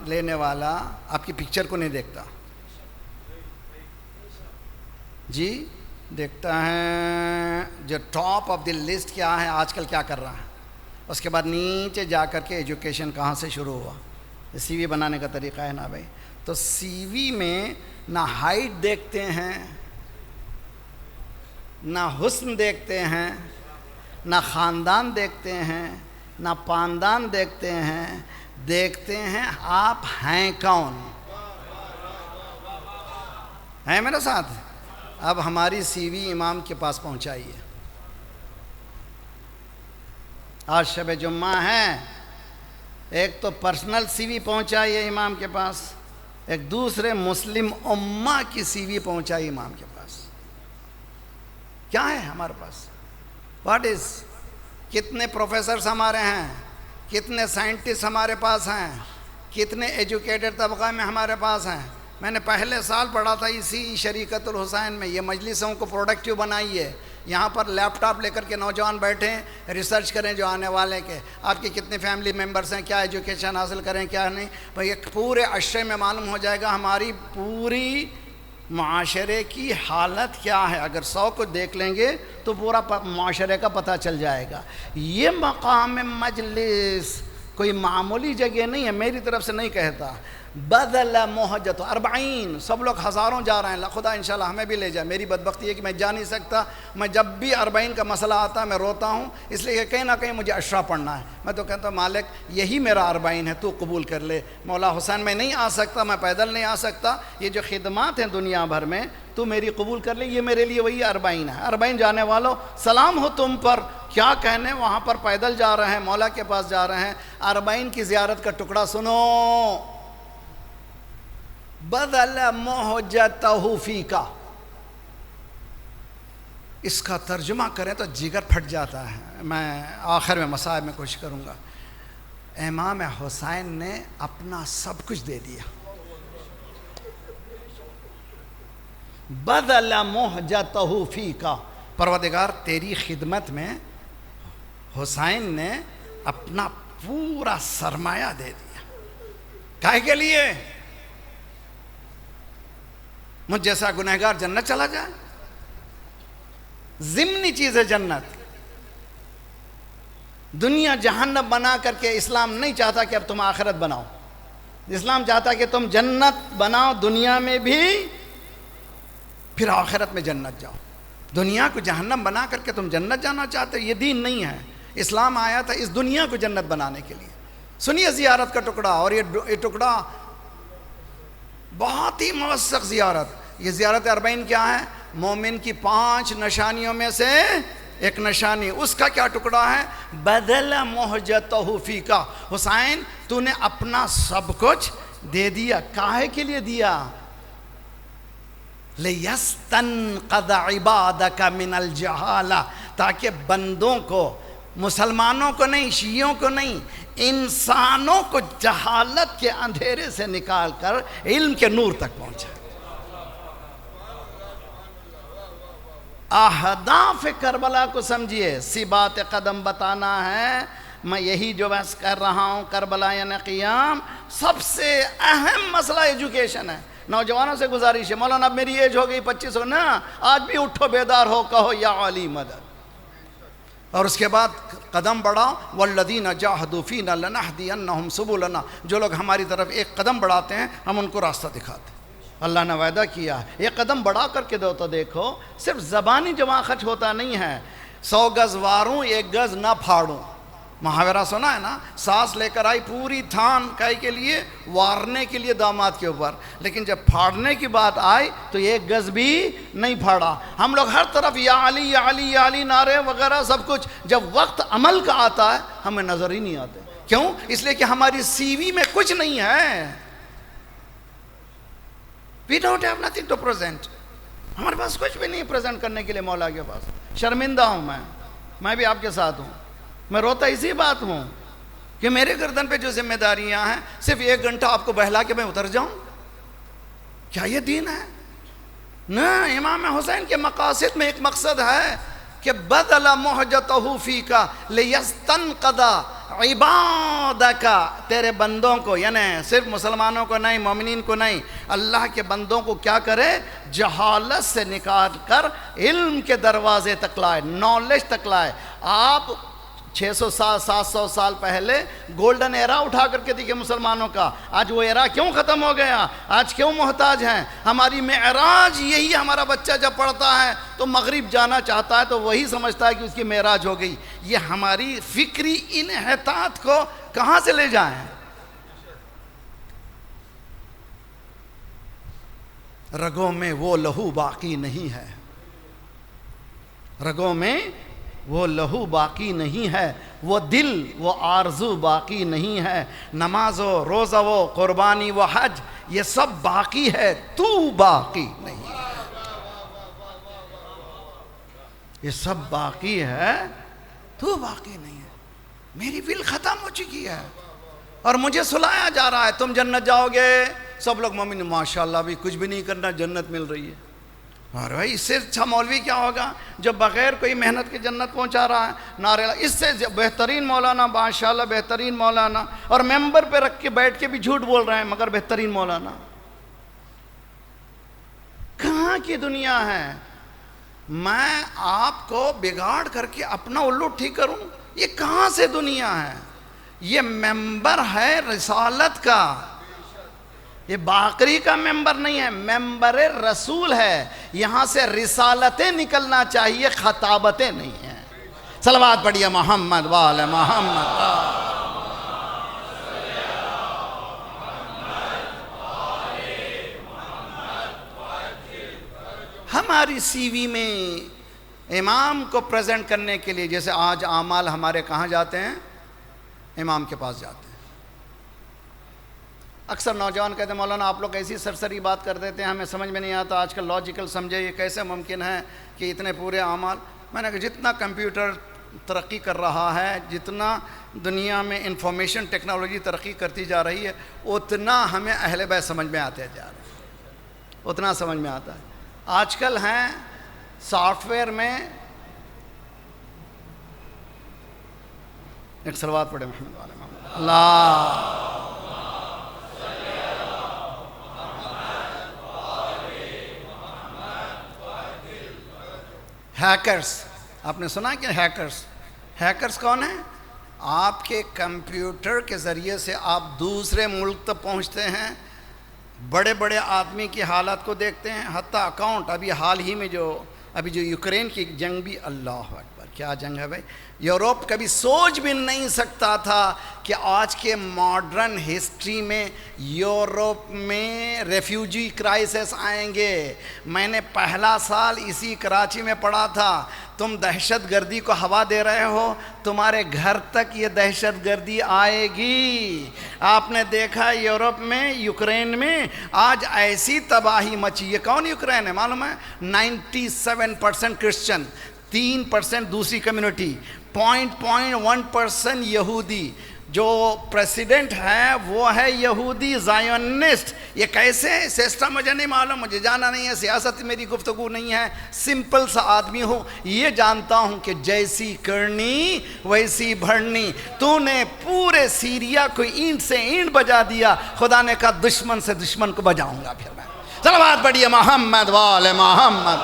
لینے والا آپ کی پکچر کو نہیں دیکھتا جی، دیکھتا ہے جو ٹاپ آف دی لسٹ کیا ہے، آج کل کیا کر رہا ہے، اس کے بعد نیچے جا کر کے ایجوکیشن کہاں سے شروع ہوا۔ سی وی بنانے کا طریقہ ہے نا بھائی۔ تو سی وی میں نہ ہائٹ دیکھتے ہیں، نہ حسن دیکھتے ہیں، نہ خاندان دیکھتے ہیں، نہ پاندان دیکھتے ہیں، دیکھتے ہیں آپ ہیں کون۔ ہیں میرے ساتھ؟ اب ہماری سی وی امام کے پاس پہنچائیے۔ آج شب جمعہ ہے، ایک تو پرسنل سی وی پہنچائیے امام کے پاس، ایک دوسرے مسلم امہ کی سی وی پہنچائیے امام کے پاس۔ کیا ہے ہمارے پاس؟ What is? کتنے پروفیسرز ہمارے ہیں، کتنے سائنٹسٹ ہمارے پاس ہیں، کتنے ایجوکیٹڈ طبقہ میں ہمارے پاس ہیں۔ میں نے پہلے سال پڑھا تھا اسی شریکت الحسین میں، یہ مجلسوں کو پروڈکٹیو بنائیے، یہاں پر لیپ ٹاپ لے کر کے نوجوان بیٹھیں، ریسرچ کریں جو آنے والے کے، آپ کے کتنے فیملی ممبرز ہیں، کیا ایجوکیشن حاصل کریں کیا نہیں، بھئی ایک پورے عشرے میں معلوم ہو جائے گا ہماری پوری معاشرے کی حالت کیا ہے۔ اگر 100 کو دیکھ لیں گے تو پورا معاشرے کا پتہ چل جائے گا۔ یہ مقام مجلس کوئی معمولی جگہ نہیں ہے، میری طرف سے نہیں کہتا۔ بدل محجت 40، سب لوگ ہزاروں جا رہے ہیں، خدا انشاءاللہ ہمیں بھی لے جائے۔ میری بدبختی ہے کہ میں جا نہیں سکتا، میں جب بھی 40 کا مسئلہ آتا ہے میں روتا ہوں، اس لیے کہ کہیں نہ کہیں مجھے عشرہ پڑھنا ہے۔ میں تو کہتا ہوں مالک یہی میرا 40 ہے، تو قبول کر لے۔ مولا حسین میں نہیں آ سکتا، میں پیدل نہیں آ سکتا، یہ جو خدمات ہیں دنیا بھر میں تو میری قبول کر لے، یہ میرے لیے وہی 40 ہے۔ 40 جانے والوں سلام ہو تم پر، کیا کہنے وہاں پر پیدل جا رہے ہیں، مولا کے پاس جا رہے ہیں۔ 40 کی زیارت کا ٹکڑا سنو، بدل محجتہ فیکا، اس کا ترجمہ کریں تو جگر پھٹ جاتا ہے۔ میں آخر میں مصائب میں کوشش کروں گا۔ امام حسین نے اپنا سب کچھ دے دیا، بدل محجتہ فیکا، پروردگار تیری خدمت میں حسین نے اپنا پورا سرمایہ دے دیا۔ کائے کے لیے؟ مجھ جیسا گنہگار جنت چلا جائے؟ ضمنی چیز ہے جنت۔ دنیا جہنم بنا کر کے اسلام نہیں چاہتا کہ اب تم آخرت بناؤ، اسلام چاہتا کہ تم جنت بناؤ دنیا میں بھی، پھر آخرت میں جنت جاؤ۔ دنیا کو جہنم بنا کر کے تم جنت جانا چاہتے ہو، یہ دین نہیں ہے۔ اسلام آیا تھا اس دنیا کو جنت بنانے کے لیے۔ سنیے زیارت کا ٹکڑا، اور یہ ٹکڑا بہت ہی موثق زیارت۔ یہ زیارت 40 کیا ہے؟ مومن کی 5 نشانیوں میں سے ایک نشانی، اس کا کیا ٹکڑا ہے؟ بدل محجتہ فیکا، حسین تو نے اپنا سب کچھ دے دیا۔ کاہے کے لیے دیا؟ لِيَسْتَنْقَذَ عِبَادَكَ مِنَ الْجَهَالَةِ، تاکہ بندوں کو، مسلمانوں کو نہیں، شیعوں کو نہیں، انسانوں کو جہالت کے اندھیرے سے نکال کر علم کے نور تک پہنچا. اہداف کربلا کو سمجھیے. سی بات قدم بتانا ہے. میں یہی جو بحث کر رہا ہوں کربلا یعنی قیام، سب سے اہم مسئلہ ایجوکیشن ہے. نوجوانوں سے گزارش ہے، مولانا اب میری ایج ہو گئی 25 ہو نا، آج بھی اٹھو بیدار ہو، کہو یا علی مدد. اور اس کے بعد قدم بڑھاؤ. والذین جاہدوا فینا لنہدینہم سبلنا. جو لوگ ہماری طرف ایک قدم بڑھاتے ہیں ہم ان کو راستہ دکھاتے ہیں. اللہ نے وعدہ کیا ہے ایک قدم بڑھا کر کے دو تو دیکھو. صرف زبانی جمع خرچ ہوتا نہیں ہے. 100 گز واروں 1 گز نہ پھاڑوں. محاورہ سنا ہے نا، ساس لے کر آئی پوری تھان کائی کے لیے، وارنے کے لیے داماد کے اوپر، لیکن جب پھاڑنے کی بات آئی تو 1 گز بھی نہیں پھاڑا. ہم لوگ ہر طرف یا علی یا علی یا علی نعرے وغیرہ سب کچھ، جب وقت عمل کا آتا ہے ہمیں نظر ہی نہیں آتے. کیوں؟ اس لیے کہ ہماری سی وی میں کچھ نہیں ہے. We don't have nothing to present. ہمارے پاس کچھ بھی نہیں پریزنٹ کرنے کے لیے مولا کے پاس. شرمندہ ہوں میں بھی آپ کے ساتھ ہوں. میں روتا اسی بات ہوں کہ میرے گردن پہ جو ذمہ داریاں ہیں، صرف 1 گھنٹہ آپ کو بہلا کے میں اتر جاؤں؟ کیا یہ دین ہے؟ نہ. امام حسین کے مقاصد میں ایک مقصد ہے کہ بدل محجتہ فیکا لیستنقض عبادک. تیرے بندوں کو، یعنی صرف مسلمانوں کو نہیں، مومنین کو نہیں، اللہ کے بندوں کو کیا کرے؟ جہالت سے نکال کر علم کے دروازے تک لائے، نالج تک لائے. آپ 600 سال 700 سال پہلے گولڈن ایرا اٹھا کر کے دیکھے مسلمانوں کا. آج وہ ایرا کیوں ختم ہو گیا؟ آج کیوں محتاج ہیں؟ ہماری معراج یہی. ہمارا بچہ جب پڑھتا ہے تو مغرب جانا چاہتا ہے تو وہی سمجھتا ہے کہ اس کی معراج ہو گئی. یہ ہماری فکری انحطاط کو کہاں سے لے جائیں؟ رگوں میں وہ لہو باقی نہیں ہے. رگوں میں وہ لہو باقی نہیں ہے، وہ دل وہ آرزو باقی نہیں ہے. نماز و روزہ و قربانی و حج یہ سب باقی ہے، تو باقی نہیں ہے. یہ سب باقی ہے، تو باقی نہیں ہے. میری ول ختم ہو چکی ہے اور مجھے سلایا جا رہا ہے تم جنت جاؤ گے. سب لوگ مومن ماشاءاللہ بھی کچھ بھی نہیں کرنا، جنت مل رہی ہے. اور بھائی اس سے اچھا مولوی کیا ہوگا جو بغیر کوئی محنت کے جنت پہنچا رہا ہے؟ نعرے. اس سے بہترین مولانا ماشاءاللہ بہترین مولانا، اور ممبر پہ رکھ کے بیٹھ کے بھی جھوٹ بول رہے ہیں مگر بہترین مولانا. کہاں کی دنیا ہے؟ میں آپ کو بگاڑ کر کے اپنا الو ٹھیک کروں؟ یہ کہاں سے دنیا ہے؟ یہ ممبر ہے رسالت کا. یہ باقری کا ممبر نہیں ہے، ممبر رسول ہے. یہاں سے رسالتیں نکلنا چاہیے، خطابتیں نہیں ہیں. صلوات پڑھیے محمد وآل محمد. ہماری سی وی میں امام کو پریزنٹ کرنے کے لیے، جیسے آج اعمال ہمارے کہاں جاتے ہیں؟ امام کے پاس جاتے ہیں. اکثر نوجوان کہتے ہیں مولانا آپ لوگ ایسی سرسری بات کر دیتے ہیں، ہمیں سمجھ میں نہیں آتا. آج کل لاجیکل سمجھے، یہ کیسے ممکن ہے کہ اتنے پورے اعمال؟ میں نے کہا جتنا کمپیوٹر ترقی کر رہا ہے، جتنا دنیا میں انفارمیشن ٹیکنالوجی ترقی کرتی جا رہی ہے، اتنا ہمیں اہل بیت سمجھ میں آتے جا رہے ہیں، اتنا سمجھ میں آتا ہے. آج کل ہیں سافٹ ویئر میں ایک صلوات پڑھے محمد والے محمد. اللہ ہیکرز. آپ نے سنا کہ ہیکرز کون ہیں؟ آپ کے کمپیوٹر کے ذریعے سے آپ دوسرے ملک تک پہنچتے ہیں، بڑے بڑے آدمی کی حالات کو دیکھتے ہیں، حتیٰ اکاؤنٹ. ابھی حال ہی میں جو یوکرین کی جنگ بھی، اللہ اکبر کیا جنگ ہے بھائی. یورپ کبھی سوچ بھی نہیں سکتا تھا کہ آج کے ماڈرن ہسٹری میں یورپ میں ریفیوجی کرائسس آئیں گے. میں نے پہلا سال اسی کراچی میں پڑھا تھا. تم دہشت گردی کو ہوا دے رہے ہو، تمہارے گھر تک یہ دہشت گردی آئے گی. آپ نے دیکھا یورپ میں، یوکرین میں آج ایسی تباہی مچی. یہ کون یوکرین ہے معلوم ہے؟ 97% کرسچن، 3% دوسری کمیونٹی، 0.1% یہودی. جو پریسیڈنٹ ہے وہ ہے یہودی زائونسٹ. یہ کیسے سسٹم مجھے نہیں معلوم, مجھے جانا نہیں ہے, سیاست میری گفتگو نہیں ہے, سمپل سا آدمی ہوں. یہ جانتا ہوں کہ جیسی کرنی ویسی بھرنی. تو نے پورے سیریا کو اینٹ سے اینٹ بجا دیا, خدا نے کہا دشمن سے دشمن کو بجاؤں گا پھر میں. صلوات پڑھیے محمد وآل محمد.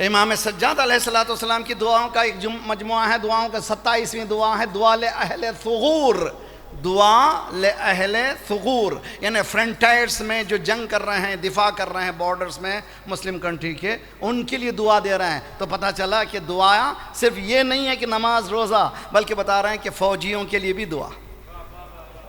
امام سجاد علیہ السلام کی دعاؤں کا ایک مجموعہ ہے, دعاؤں کا 27ویں دعا ہے, دعا لأہل ثغور. دعا لأہل ثغور یعنی فرنٹائرز میں جو جنگ کر رہے ہیں, دفاع کر رہے ہیں بارڈرز میں مسلم کنٹری کے, ان کے لیے دعا دے رہے ہیں. تو پتہ چلا کہ دعا صرف یہ نہیں ہے کہ نماز روزہ, بلکہ بتا رہے ہیں کہ فوجیوں کے لیے بھی دعا.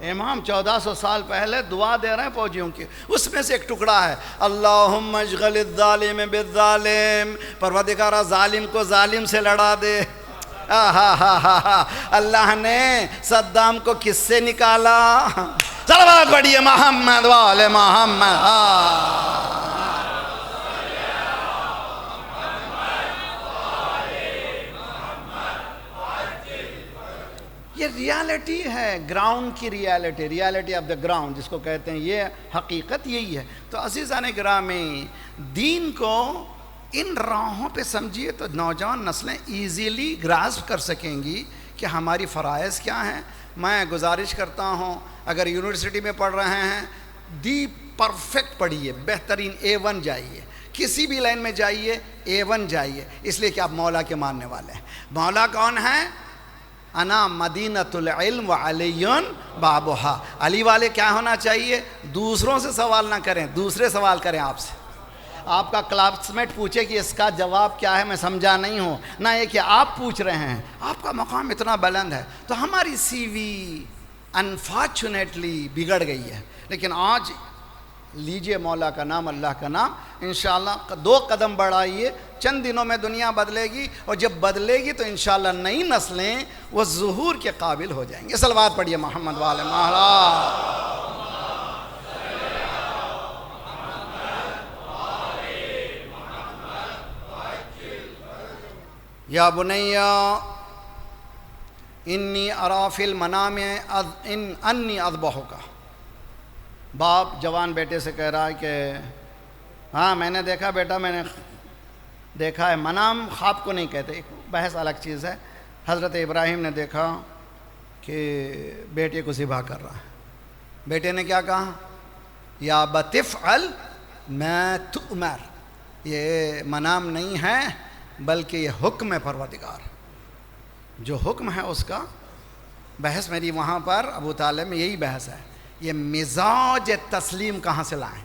امام 1400 سال پہلے دعا دے رہے ہیں فوجیوں کی. اس میں سے ایک ٹکڑا ہے, اللہم اشغل الظالم بالظالم, پروردگارہ ظالم کو ظالم سے لڑا دے. اللہ نے صدام کو کس سے نکالا؟ صلوات پڑھیے محمد وآل محمد. یہ ریالٹی ہے, گراؤنڈ کی ریالٹی آف دا گراؤنڈ جس کو کہتے ہیں, یہ حقیقت یہی ہے. تو عزیزان گرامی, دین کو ان راہوں پہ سمجھیے تو نوجوان نسلیں ایزیلی گراسپ کر سکیں گی کہ ہماری فرائض کیا ہیں. میں گزارش کرتا ہوں, اگر یونیورسٹی میں پڑھ رہے ہیں, دی پرفیکٹ پڑھیے, بہترین A1 جائیے, کسی بھی لائن میں جائیے A1 جائیے, اس لیے کہ آپ مولا کے ماننے والے ہیں. مولا کون ہے؟ انا مدینۃ العلم وعلی بابھا. علی والے کیا ہونا چاہیے؟ دوسروں سے سوال نہ کریں, دوسرے سوال کریں آپ سے. آپ کا کلاس میٹ پوچھے کہ اس کا جواب کیا ہے, میں سمجھا نہیں ہوں, نہ یہ کہ آپ پوچھ رہے ہیں. آپ کا مقام اتنا بلند ہے. تو ہماری سی وی انفارچونیٹلی بگڑ گئی ہے. لیکن آج لیجئے مولا کا نام, اللہ کا نام, انشاءاللہ 2 قدم بڑھائیے, چند دنوں میں دنیا بدلے گی, اور جب بدلے گی تو انشاءاللہ نئی نسلیں وہ ظہور کے قابل ہو جائیں گے. صلوات پڑھیے محمد وآل محمد. یا بنیا انی ارا فی المنام انی اذبحک. باپ جوان بیٹے سے کہہ رہا ہے کہ ہاں میں نے دیکھا بیٹا, میں نے دیکھا ہے. منام خواب کو نہیں کہتے, ایک بحث الگ چیز ہے. حضرت ابراہیم نے دیکھا کہ بیٹے کو ذبح کر رہا ہے. بیٹے نے کیا کہا؟ یا ابت افعل ما تؤمر. یہ منام نہیں ہے بلکہ یہ حکم ہے پروردگار. جو حکم ہے اس کا بحث میری وہاں پر ابو طالب میں یہی بحث ہے. یہ مزاج تسلیم کہاں سے لائیں؟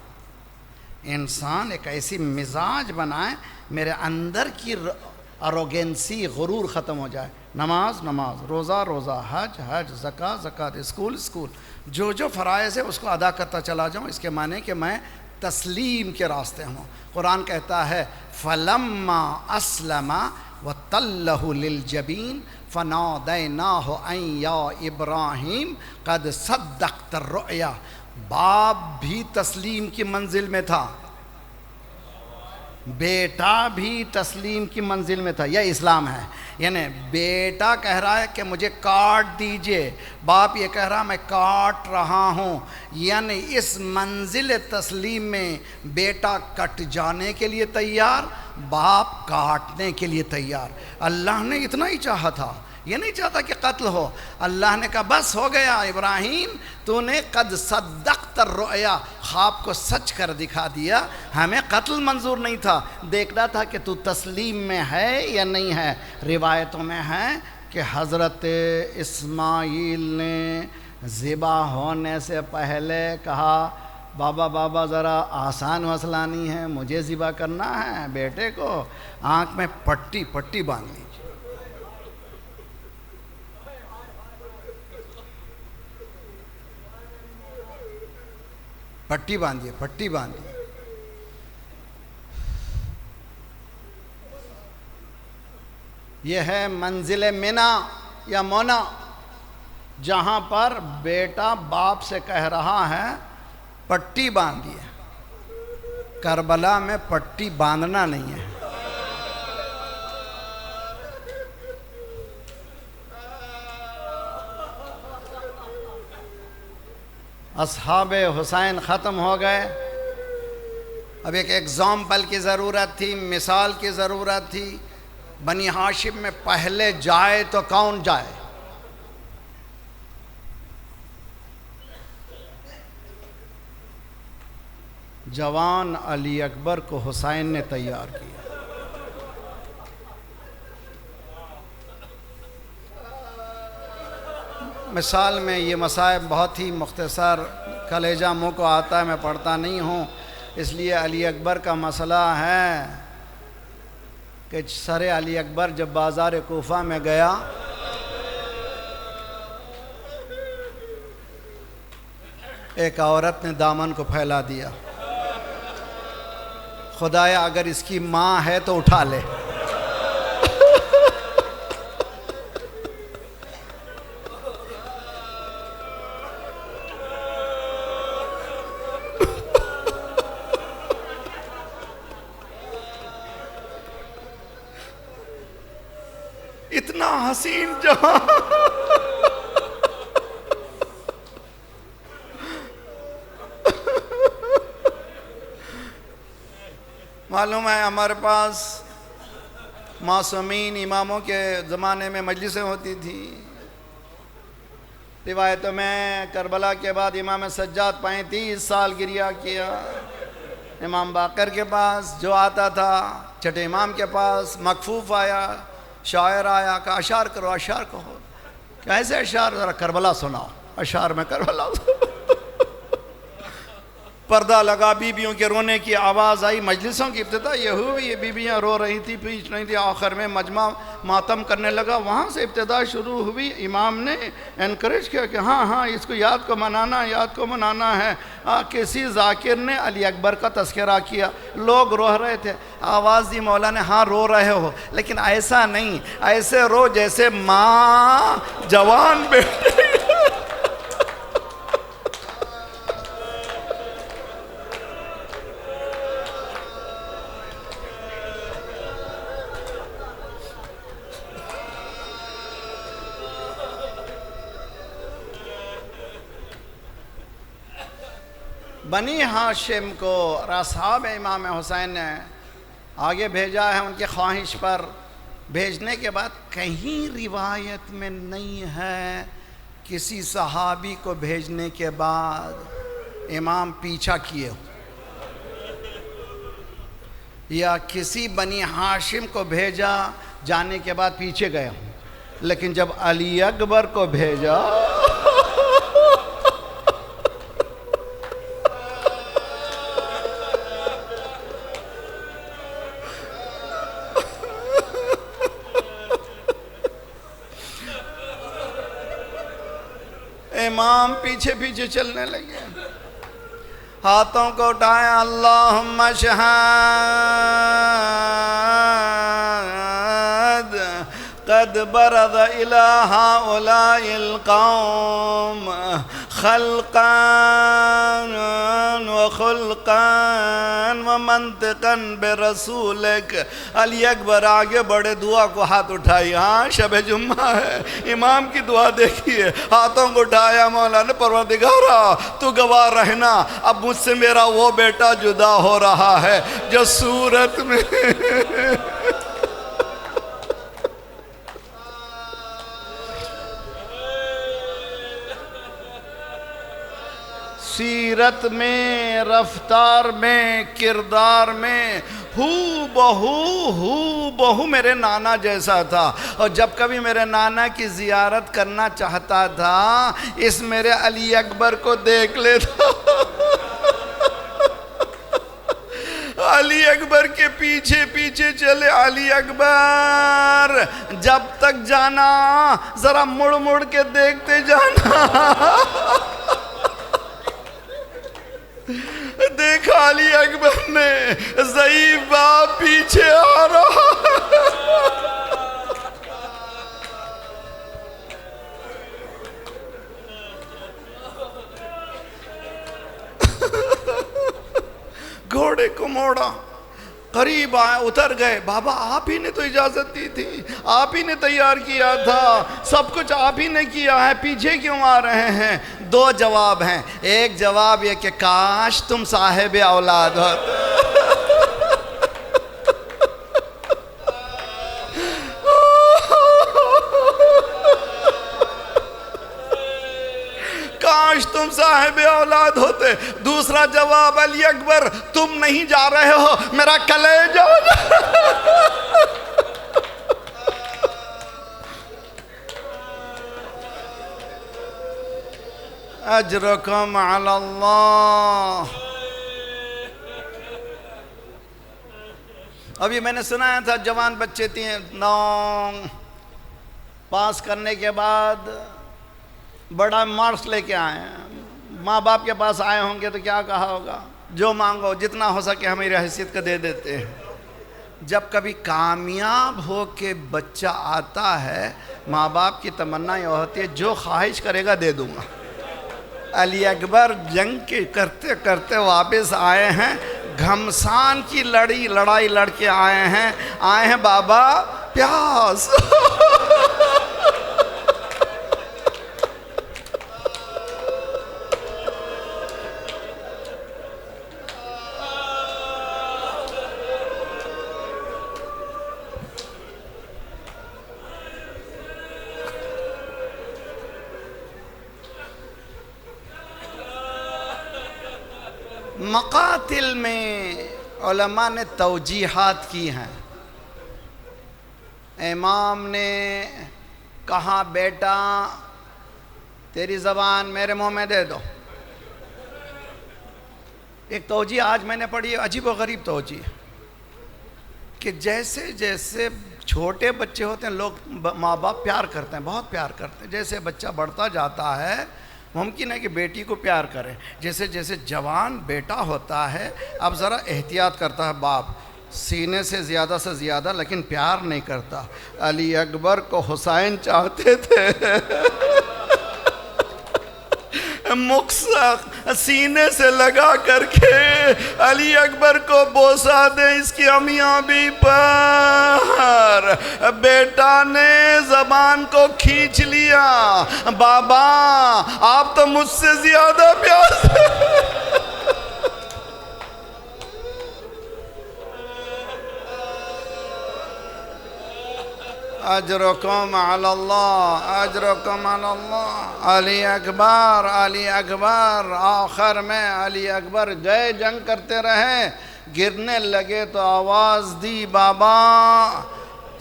انسان ایک ایسی مزاج بنائیں میرے اندر کی اروگینسی, غرور ختم ہو جائے. نماز نماز, روزہ روزہ, حج حج, زکوٰۃ زکوٰۃ, اسکول اسکول, جو فرائض ہے اس کو ادا کرتا چلا جاؤں. اس کے معنی کہ میں تسلیم کے راستے ہوں. قرآن کہتا ہے فَلَمَّا أَسْلَمَ وَتَلَّهُ لِلْجَبِينِ فَنَادَيْنَاهُ أَن يَا إِبْرَاهِيمُ قَدْ صَدَّقْتَ الرُّؤْيَا. باپ بھی تسلیم کی منزل میں تھا, بیٹا بھی تسلیم کی منزل میں تھا. یہ اسلام ہے. یعنی بیٹا کہہ رہا ہے کہ مجھے کاٹ دیجئے, باپ یہ کہہ رہا میں کاٹ رہا ہوں. یعنی اس منزل تسلیم میں بیٹا کٹ جانے کے لیے تیار, باپ کاٹنے کے لیے تیار. اللہ نے اتنا ہی چاہا تھا, یہ نہیں چاہتا کہ قتل ہو. اللہ نے کہا بس ہو گیا ابراہیم, تو نے قد صدقت الرؤیا, خواب کو سچ کر دکھا دیا. ہمیں قتل منظور نہیں تھا, دیکھنا تھا کہ تو تسلیم میں ہے یا نہیں ہے. روایتوں میں ہے کہ حضرت اسماعیل نے ذبح ہونے سے پہلے کہا بابا ذرا آسان مسئلہ نہیں ہے, مجھے ذبح کرنا ہے بیٹے کو, آنکھ میں پٹی باندھ لیجیے. پٹی باندھیے. یہ ہے منزل منا یا مونا, جہاں پر بیٹا باپ سے کہہ رہا ہے پٹی باندھیے. کربلا میں پٹی باندھنا نہیں ہے. اصحاب حسین ختم ہو گئے. اب ایک ایگزامپل کی ضرورت تھی، مثال کی ضرورت تھی. بنی ہاشم میں پہلے جائے تو کون جائے؟ جوان علی اکبر کو حسین نے تیار کیا. مثال میں یہ مسائب بہت ہی مختصر، کلیجہ منہ کو آتا ہے، میں پڑھتا نہیں ہوں، اس لیے علی اکبر کا مسئلہ ہے کہ سر علی اکبر جب بازار کوفہ میں گیا ایک عورت نے دامن کو پھیلا دیا. خدایا اگر اس کی ماں ہے تو اٹھا لے. اتنا حسین جہاں معلوم ہے ہمارے پاس معصومین اماموں کے زمانے میں مجلسیں ہوتی تھی. روایتوں میں کربلا کے بعد امام سجاد 35 سال گریہ کیا. امام باقر کے پاس جو آتا تھا، چھٹے امام کے پاس مکفوف آیا، شاعر آیا، کہا اشعار کرو، اشعار کہو. کیسے اشعار؟ ذرا کربلا سناؤ. اشعار میں کربلا پردہ لگا، بیویوں کے رونے کی آواز آئی. مجلسوں کی ابتدا یہ ہوئی، یہ بیویاں رو رہی تھی، پیچ رہی تھی. آخر میں مجمع ماتم کرنے لگا. وہاں سے ابتدا شروع ہوئی. امام نے انکریج کیا کہ ہاں اس کو یاد کو منانا ہے. کسی ذاکر نے علی اکبر کا تذکرہ کیا، لوگ رو رہے تھے. آواز دی مولا نے، ہاں رو رہے ہو لیکن ایسا نہیں، ایسے رو جیسے ماں جوان بیٹے. بنی ہاشم کو اور اصحاب امام حسین نے آگے بھیجا ہے ان کی خواہش پر. بھیجنے کے بعد کہیں روایت میں نہیں ہے کسی صحابی کو بھیجنے کے بعد امام پیچھا کیے ہو، یا کسی بنی ہاشم کو بھیجا جانے کے بعد پیچھے گئے ہوں. لیکن جب علی اکبر کو بھیجا امام پیچھے پیچھے چلنے لگے. ہاتھوں کو اٹھایا، اللہم اشہد قد برز الى هؤلاء القوم خلقا وخلقا ومنطقا برسولک. علی اکبر آگے بڑے، دعا کو ہاتھ اٹھائی. ہاں شب جمعہ ہے، امام کی دعا دیکھیے. ہاتھوں کو اٹھایا، مولا نے پروردگارا تو گواہ رہنا، اب مجھ سے میرا وہ بیٹا جدا ہو رہا ہے جو صورت میں سیرت میں، رفتار میں، کردار میں ہو بہو میرے نانا جیسا تھا. اور جب کبھی میرے نانا کی زیارت کرنا چاہتا تھا اس میرے علی اکبر کو دیکھ لیتا. علی اکبر کے پیچھے پیچھے چلے. علی اکبر جب تک جانا ذرا مڑ مڑ کے دیکھتے جانا. دیکھا علی اکبر نے، ضعیف باپ پیچھے آ رہا. گھوڑے کو موڑا، قریب آئے، اتر گئے۔ بابا آپ ہی نے تو اجازت دی تھی، آپ ہی نے تیار کیا تھا، سب کچھ آپ ہی نے کیا ہے، پیچھے کیوں آ رہے ہیں؟ دو جواب ہیں، ایک جواب یہ کہ کاش تم صاحب اولاد ہوتے۔ کاش تم صاحب اولاد ہوتے۔ دوسرا جواب، علی اکبر تم نہیں جا رہے ہو، میرا کلیجہ اجرکم علی اللہ۔ ابھی میں نے سنایا تھا جوان بچے تھے، 9 پاس کرنے کے بعد بڑا مارکس لے کے آئے ہیں، ماں باپ کے پاس آئے ہوں گے تو کیا کہا ہوگا؟ جو مانگو، جتنا ہو سکے ہماری حیثیت کا دے دیتے ہیں۔ جب کبھی کامیاب ہو کے بچہ آتا ہے، ماں باپ کی تمنا یہ ہوتی ہے جو خواہش کرے گا دے دوں گا۔ علی اکبر جنگ کے کرتے کرتے واپس آئے ہیں، گھمسان کی لڑائی لڑ کے آئے ہیں بابا پیاس۔ مقاتل میں علماء نے توجیحات کی ہیں۔ امام نے کہا بیٹا تیری زبان میرے منہ میں دے دو۔ ایک توجیہ آج میں نے پڑھی، عجیب و غریب توجیہ، کہ جیسے جیسے چھوٹے بچے ہوتے ہیں لوگ ماں باپ پیار کرتے ہیں، بہت پیار کرتے ہیں، جیسے بچہ بڑھتا جاتا ہے ممکن ہے کہ بیٹی کو پیار کرے، جیسے جیسے جوان بیٹا ہوتا ہے اب ذرا احتیاط کرتا ہے باپ، سینے سے زیادہ لیکن پیار نہیں کرتا۔ علی اکبر کو حسین چاہتے تھے، مقصد سینے سے لگا کر کے علی اکبر کو بوسا دے اس کی امیابی پر۔ بیٹا نے زبان کو کھینچ لیا، بابا آپ تو مجھ سے زیادہ پیار اجرکم علی اللہ، اجرکم علی اللہ۔ علی اکبر آخر میں علی اکبر گئے، جنگ کرتے رہے، گرنے لگے تو آواز دی بابا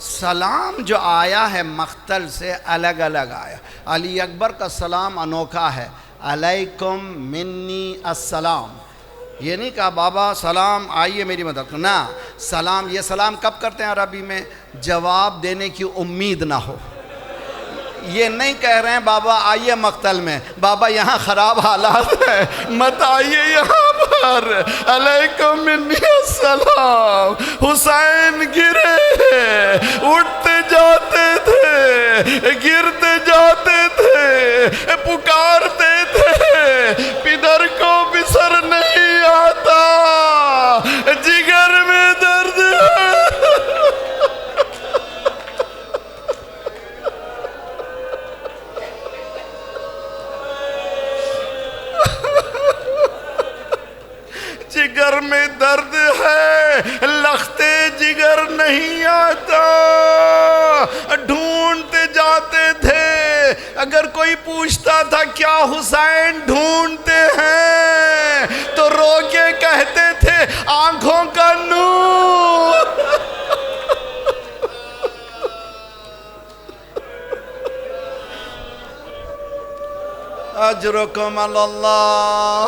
سلام جو آیا ہے مقتل سے الگ الگ آیا۔ علی اکبر کا سلام انوکھا ہے، علیکم منی السلام، یہ نہیں کہا بابا سلام آئیے میری مدد، نہ سلام، یہ سلام کب کرتے ہیں عربی میں؟ جواب دینے کی امید نہ ہو۔ یہ نہیں کہہ رہے ہیں بابا آئیے مقتل میں، بابا یہاں خراب حالات ہیں مت آئیے یہاں پر، علیکم منی السلام۔ حسین گرے، اٹھتے جاتے تھے، گرتے جاتے تھے، پکارتے تھے، پدر کو بسر نہیں آتا، جگر میں درد ہے۔ جگر میں درد ہے، لختے جگر نہیں آتا، ڈھونڈتے جاتے تھے۔ اگر کوئی پوچھتا تھا کیا حسین ڈھونڈتے ہیں تو رو کے کہتے تھے آنکھوں کا نور۔ اجرکم علی اللہ۔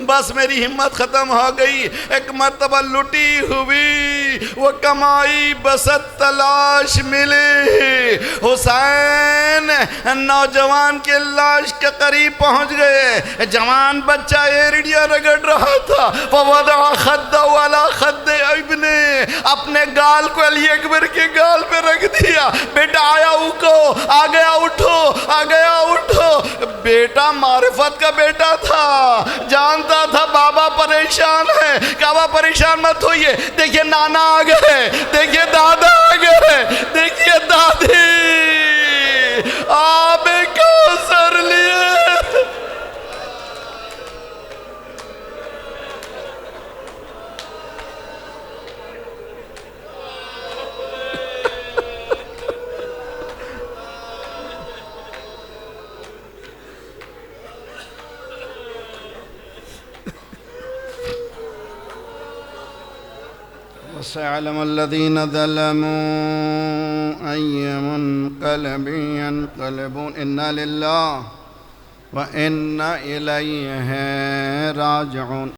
بس میری ہمت ختم ہو گئی، ایک مرتبہ لٹی ہوئی وہ کمائی بست تلاش ملی، حسین نوجوان کے لاش کے قریب پہنچ گئے، جوان بچہ ایرڑیاں رگڑ رہا تھا، فوضع خدہ علی خد ابن، اپنے گال کو علی اکبر کے گال پہ رکھ دیا، بیٹا آیا اٹھو، آ گیا اٹھو، آ گیا اٹھو، بیٹا معرفت کا بیٹا تھا، جانتا تھا بابا پریشان ہے، کہا پریشان مت ہوئیے، دیکھیے نانا آ گئے، دیکھیے دادا آ گئے، دیکھیے دادی آب کوثر لیے۔ وسيعلم الذين ظلموا أي منقلب ينقلبون إنا لله وإنا إليه راجعون۔